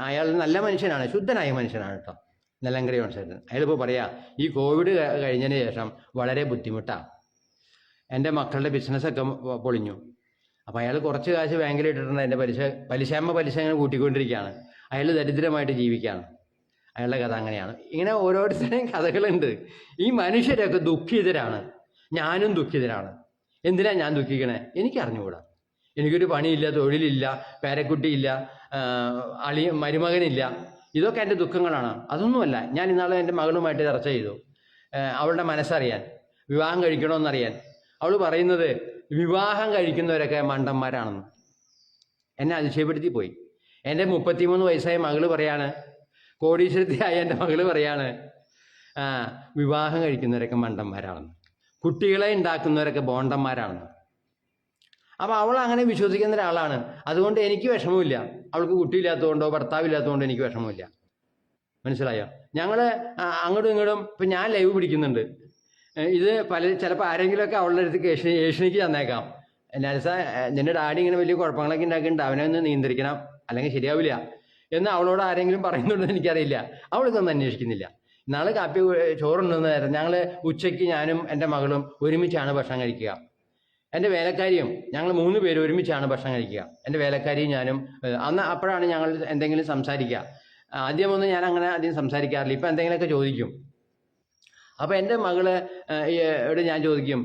അയാൾ നല്ല മനുഷ്യനാണ്, ശുദ്ധനായ മനുഷ്യനാണ് കേട്ടോ, നെല്ലങ്കര ഓൺസേട്ടൻ. അയാളിപ്പോൾ പറയാ, ഈ കോവിഡ് കഴിഞ്ഞതിന് ശേഷം വളരെ ബുദ്ധിമുട്ടാണ്, എൻ്റെ മക്കളുടെ ബിസിനസ്സൊക്കെ പൊളിഞ്ഞു. അപ്പോൾ അയാൾ കുറച്ച് കാശ് ബാങ്കിൽ ഇട്ടിട്ടുണ്ട്, എൻ്റെ പലിശ ഇങ്ങനെ കൂട്ടിക്കൊണ്ടിരിക്കുകയാണ്. അയാൾ ദരിദ്രമായിട്ട് ജീവിക്കുകയാണ്. അയാളുടെ കഥ അങ്ങനെയാണ്. ഇങ്ങനെ ഓരോരുത്തരുടെയും കഥകളുണ്ട്. ഈ മനുഷ്യരൊക്കെ ദുഃഖിതരാണ്. ഞാനും ദുഃഖിതരാണ്. എന്തിനാ ഞാൻ ദുഃഖിക്കണേ? എനിക്കറിഞ്ഞുകൂടാ. എനിക്കൊരു പണിയില്ല, തൊഴിലില്ല, പേരക്കുട്ടിയില്ല, മരുമകനില്ല. ഇതൊക്കെ എൻ്റെ ദുഃഖങ്ങളാണ്. അതൊന്നുമല്ല. ഞാൻ ഇന്നാളെ എൻ്റെ മകളുമായിട്ട് ചർച്ച ചെയ്തു, അവളുടെ മനസ്സറിയാൻ, വിവാഹം കഴിക്കണമെന്നറിയാൻ. അവൾ പറയുന്നത് വിവാഹം കഴിക്കുന്നവരൊക്കെ മണ്ടന്മാരാണെന്ന്. എന്നെ അതിശയപ്പെടുത്തി പോയി. എൻ്റെ 33 വയസ്സായ മകള് പറയാണ്, കോടീശ്വരത്തിയായ എൻ്റെ മകള് പറയാണ്, വിവാഹം കഴിക്കുന്നവരൊക്കെ മണ്ടന്മാരാണെന്ന്, കുട്ടികളെ ഉണ്ടാക്കുന്നവരൊക്കെ ബോണ്ടന്മാരാണെന്ന്. അപ്പോൾ അവൾ അങ്ങനെ വിശ്വസിക്കുന്ന ഒരാളാണ്. അതുകൊണ്ട് എനിക്ക് വിഷമമില്ല. അവൾക്ക് കുട്ടിയില്ലാത്തതുകൊണ്ടോ ഭർത്താവില്ലാത്തതുകൊണ്ടോ എനിക്ക് വിഷമമില്ല. മനസ്സിലായോ? ഞങ്ങൾ അങ്ങോട്ടും ഇങ്ങോട്ടും ഇപ്പം ഞാൻ ലൈവ് പിടിക്കുന്നുണ്ട്. ഇത് ചിലപ്പോൾ ആരെങ്കിലുമൊക്കെ അവളുടെ അടുത്ത് ഏഷ്യനിക്ക് തന്നേക്കാം, നെൽസ നിന്റെ ഡാഡി ഇങ്ങനെ വലിയ കുഴപ്പങ്ങളൊക്കെ ഉണ്ടാക്കിയിട്ടുണ്ട്, അവനെ ഒന്ന് നിയന്ത്രിക്കണം, അല്ലെങ്കിൽ ശരിയാവില്ല എന്ന് അവളോട് ആരെങ്കിലും പറയുന്നുണ്ടെന്ന് എനിക്കറിയില്ല. അവളിതൊന്നും അന്വേഷിക്കുന്നില്ല. നാളെ ചോറുണ്ടെന്ന് നേരം ഞങ്ങൾ ഉച്ചയ്ക്ക് ഞാനും എൻ്റെ മകളും ഒരുമിച്ചാണ് ഭക്ഷണം കഴിക്കുക. എൻ്റെ വേലക്കാരിയും ഞങ്ങൾ 3 പേര് ഒരുമിച്ചാണ് ഭക്ഷണം കഴിക്കുക. എൻ്റെ വേലക്കാരിയും ഞാനും. അപ്പോഴാണ് ഞങ്ങൾ എന്തെങ്കിലും സംസാരിക്കുക. ആദ്യമൊന്നും ഞാൻ അങ്ങനെ അധികം സംസാരിക്കാറില്ല. ഇപ്പം എന്തെങ്കിലുമൊക്കെ ചോദിക്കും. അപ്പോൾ എൻ്റെ മകളോട് ഞാൻ ചോദിക്കും,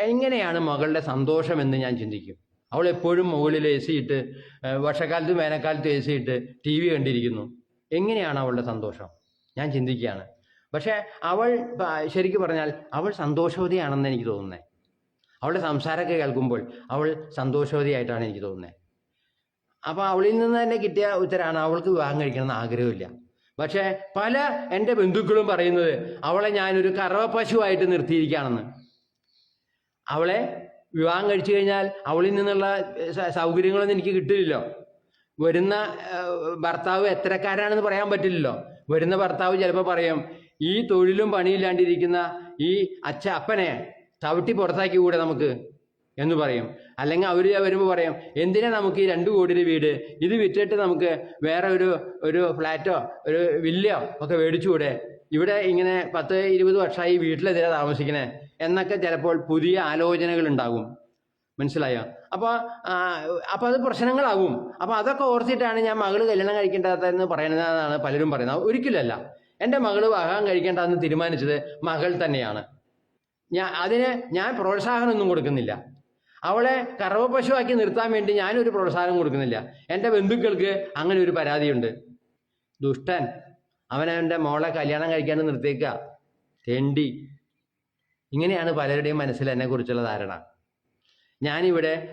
എങ്ങനെയാണ് മകളുടെ സന്തോഷമെന്ന് ഞാൻ ചിന്തിക്കും. അവൾ എപ്പോഴും മുകളിൽ AC ഇട്ട്, വർഷക്കാലത്തും വേനൽക്കാലത്തും AC ഇട്ട് TV കണ്ടിരിക്കുന്നു. എങ്ങനെയാണ് അവളുടെ സന്തോഷം? ഞാൻ ചിന്തിക്കുകയാണ്. പക്ഷേ അവൾ ശരിക്കും പറഞ്ഞാൽ അവൾ സന്തോഷവതിയാണെന്ന് എനിക്ക് തോന്നുന്നത്. അവളുടെ സംസാരമൊക്കെ കേൾക്കുമ്പോൾ അവൾ സന്തോഷവതിയായിട്ടാണ് എനിക്ക് തോന്നുന്നത്. അപ്പോൾ അവളിൽ നിന്ന് തന്നെ കിട്ടിയ ഉത്തരമാണ് അവൾക്ക് വിവാഹം കഴിക്കണമെന്ന് ആഗ്രഹമില്ല. പക്ഷേ എൻ്റെ ബന്ധുക്കളും പറയുന്നത് അവളെ ഞാനൊരു കറവ പശുവായിട്ട് നിർത്തിയിരിക്കുകയാണെന്ന്. അവളെ വിവാഹം കഴിച്ചു കഴിഞ്ഞാൽ അവളിൽ നിന്നുള്ള സൗകര്യങ്ങളൊന്നും എനിക്ക് കിട്ടില്ലല്ലോ. വരുന്ന ഭർത്താവ് എത്രക്കാരാണെന്ന് പറയാൻ പറ്റില്ലല്ലോ. വരുന്ന ഭർത്താവ് ചിലപ്പോൾ പറയും, ഈ തൊഴിലും പണിയില്ലാണ്ടിരിക്കുന്ന ഈ അപ്പനെ ചവിട്ടി പുറത്താക്കി കൂടെ നമുക്ക് എന്ന് പറയും. അല്ലെങ്കിൽ അവർ വരുമ്പോൾ പറയും, എന്തിനാ നമുക്ക് ഈ 2 കോടിയുടെ വീട്, ഇത് വിറ്റിട്ട് നമുക്ക് വേറെ ഒരു ഫ്ലാറ്റോ ഒരു വില്ലയോ ഒക്കെ മേടിച്ചുകൂടെ, ഇവിടെ ഇങ്ങനെ 10-20 വർഷമായി വീട്ടിലെതിരെ താമസിക്കണേ എന്നൊക്കെ ചിലപ്പോൾ പുതിയ ആലോചനകൾ ഉണ്ടാകും. മനസ്സിലായോ? അപ്പോൾ അത് പ്രശ്നങ്ങളാകും. അപ്പോൾ അതൊക്കെ ഓർത്തിട്ടാണ് ഞാൻ മകള് കല്യാണം കഴിക്കേണ്ടതെന്ന് പറയുന്നതെന്നാണ് പലരും പറയുന്നത്. ഒരിക്കലല്ല. എൻ്റെ മകള് വിവാഹം കഴിക്കേണ്ടതെന്ന് തീരുമാനിച്ചത് മകൾ തന്നെയാണ്. അതിന് ഞാൻ പ്രോത്സാഹനമൊന്നും കൊടുക്കുന്നില്ല. അവളെ കറവ പശുവാക്കി നിർത്താൻ വേണ്ടി ഞാനൊരു പ്രോത്സാഹനം കൊടുക്കുന്നില്ല. എൻ്റെ ബന്ധുക്കൾക്ക് അങ്ങനെ ഒരു പരാതിയുണ്ട്. ദുഷ്ടൻ, അവനവൻ്റെ മോളെ കല്യാണം കഴിക്കാണ്ട് നിർത്തിയേക്കുക. തെണ്ടി. ഇങ്ങനെയാണ് പലരുടെയും മനസ്സിൽ എന്നെക്കുറിച്ചുള്ള ധാരണ.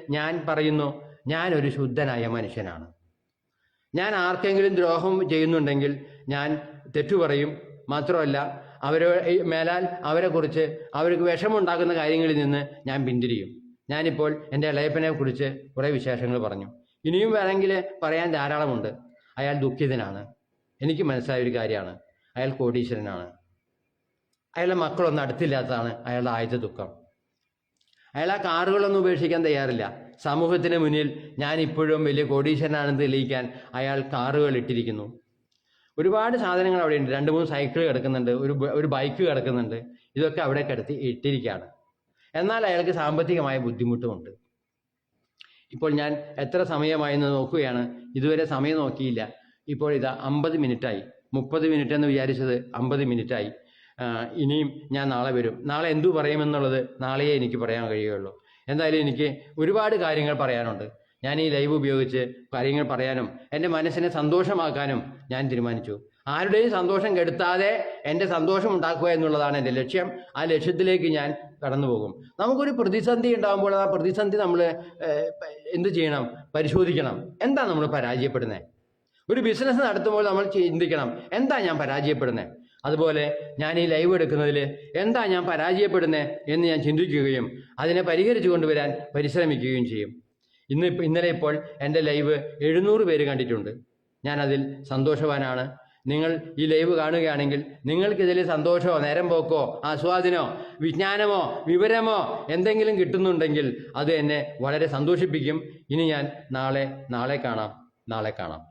ഞാൻ പറയുന്നു, ഞാനൊരു ശുദ്ധനായ മനുഷ്യനാണ്. ഞാൻ ആർക്കെങ്കിലും ദ്രോഹം ചെയ്യുന്നുണ്ടെങ്കിൽ ഞാൻ തെറ്റു പറയും. മാത്രമല്ല, മേലാൽ അവരെക്കുറിച്ച് അവർക്ക് വിഷമമുണ്ടാക്കുന്ന കാര്യങ്ങളിൽ നിന്ന് ഞാൻ പിന്തിരിയും. ഞാനിപ്പോൾ എൻ്റെ ഇളയപ്പനെ കുറിച്ച് കുറേ വിശേഷങ്ങൾ പറഞ്ഞു. ഇനിയും വേണമെങ്കിൽ പറയാൻ ധാരാളമുണ്ട്. അയാൾ ദുഃഖിതനാണ്. എനിക്ക് മനസ്സിലായ ഒരു കാര്യമാണ്, അയാൾ കോടീശ്വരനാണ്. അയാളുടെ മക്കളൊന്നും അടുത്തില്ലാത്തതാണ് അയാളുടെ ആദ്യത്തെ ദുഃഖം. അയാൾ ആ കാറുകളൊന്നും ഉപേക്ഷിക്കാൻ തയ്യാറില്ല. സമൂഹത്തിന് മുന്നിൽ ഞാൻ ഇപ്പോഴും വലിയ കോടീശ്വരനാണെന്ന് തെളിയിക്കാൻ അയാൾ കാറുകൾ ഇട്ടിരിക്കുന്നു. ഒരുപാട് സാധനങ്ങൾ അവിടെ ഉണ്ട്. 2-3 സൈക്കിൾ കിടക്കുന്നുണ്ട്, ഒരു ബൈക്ക് കിടക്കുന്നുണ്ട്. ഇതൊക്കെ അവിടെ ഇട്ടിരിക്കുകയാണ്. എന്നാൽ അയാൾക്ക് സാമ്പത്തികമായ ബുദ്ധിമുട്ടുമുണ്ട്. ഇപ്പോൾ ഞാൻ എത്ര സമയമായെന്ന് നോക്കുകയാണ്. ഇതുവരെ സമയം നോക്കിയില്ല. ഇപ്പോൾ ഇതാ 50 മിനിറ്റായി. 30 മിനിറ്റ് എന്ന് വിചാരിച്ചത് 50 മിനിറ്റായി. ഇനിയും ഞാൻ നാളെ വരും. നാളെ എന്തു പറയുമെന്നുള്ളത് നാളെയേ എനിക്ക് പറയാൻ കഴിയുകയുള്ളൂ. എന്തായാലും എനിക്ക് ഒരുപാട് കാര്യങ്ങൾ പറയാനുണ്ട്. ഞാൻ ഈ ലൈവ് ഉപയോഗിച്ച് കാര്യങ്ങൾ പറയാനും എൻ്റെ മനസ്സിനെ സന്തോഷമാക്കാനും ഞാൻ തീരുമാനിച്ചു. ആരുടെയും സന്തോഷം കെടുത്താതെ എൻ്റെ സന്തോഷം ഉണ്ടാക്കുക എന്നുള്ളതാണ് എൻ്റെ ലക്ഷ്യം. ആ ലക്ഷ്യത്തിലേക്ക് ഞാൻ കടന്നു പോകും. നമുക്കൊരു പ്രതിസന്ധി ഉണ്ടാകുമ്പോൾ ആ പ്രതിസന്ധി നമ്മൾ എന്ത് ചെയ്യണം? പരിശോധിക്കണം. എന്താ നമ്മൾ പരാജയപ്പെടുന്നത്? ഒരു ബിസിനസ് നടത്തുമ്പോൾ നമ്മൾ ചിന്തിക്കണം, എന്താ ഞാൻ പരാജയപ്പെടുന്നത്? അതുപോലെ ഞാൻ ഈ ലൈവ് എടുക്കുന്നതിൽ എന്താ ഞാൻ പരാജയപ്പെടുന്നത് എന്ന് ഞാൻ ചിന്തിക്കുകയും അതിനെ പരിഹരിച്ചു കൊണ്ടുവരാൻ പരിശ്രമിക്കുകയും ചെയ്യും. ഇന്നലെ ഇപ്പോൾ എൻ്റെ ലൈവ് 700 പേര് കണ്ടിട്ടുണ്ട്. ഞാനതിൽ സന്തോഷവാനാണ്. നിങ്ങൾ ഈ ലൈവ് കാണുകയാണെങ്കിൽ നിങ്ങൾക്കിതിൽ സന്തോഷമോ നേരം പോക്കോ ആസ്വാദനോ വിജ്ഞാനമോ വിവരമോ എന്തെങ്കിലും കിട്ടുന്നുണ്ടെങ്കിൽ അത് എന്നെ വളരെ സന്തോഷിപ്പിക്കും. ഇനി ഞാൻ നാളെ കാണാം.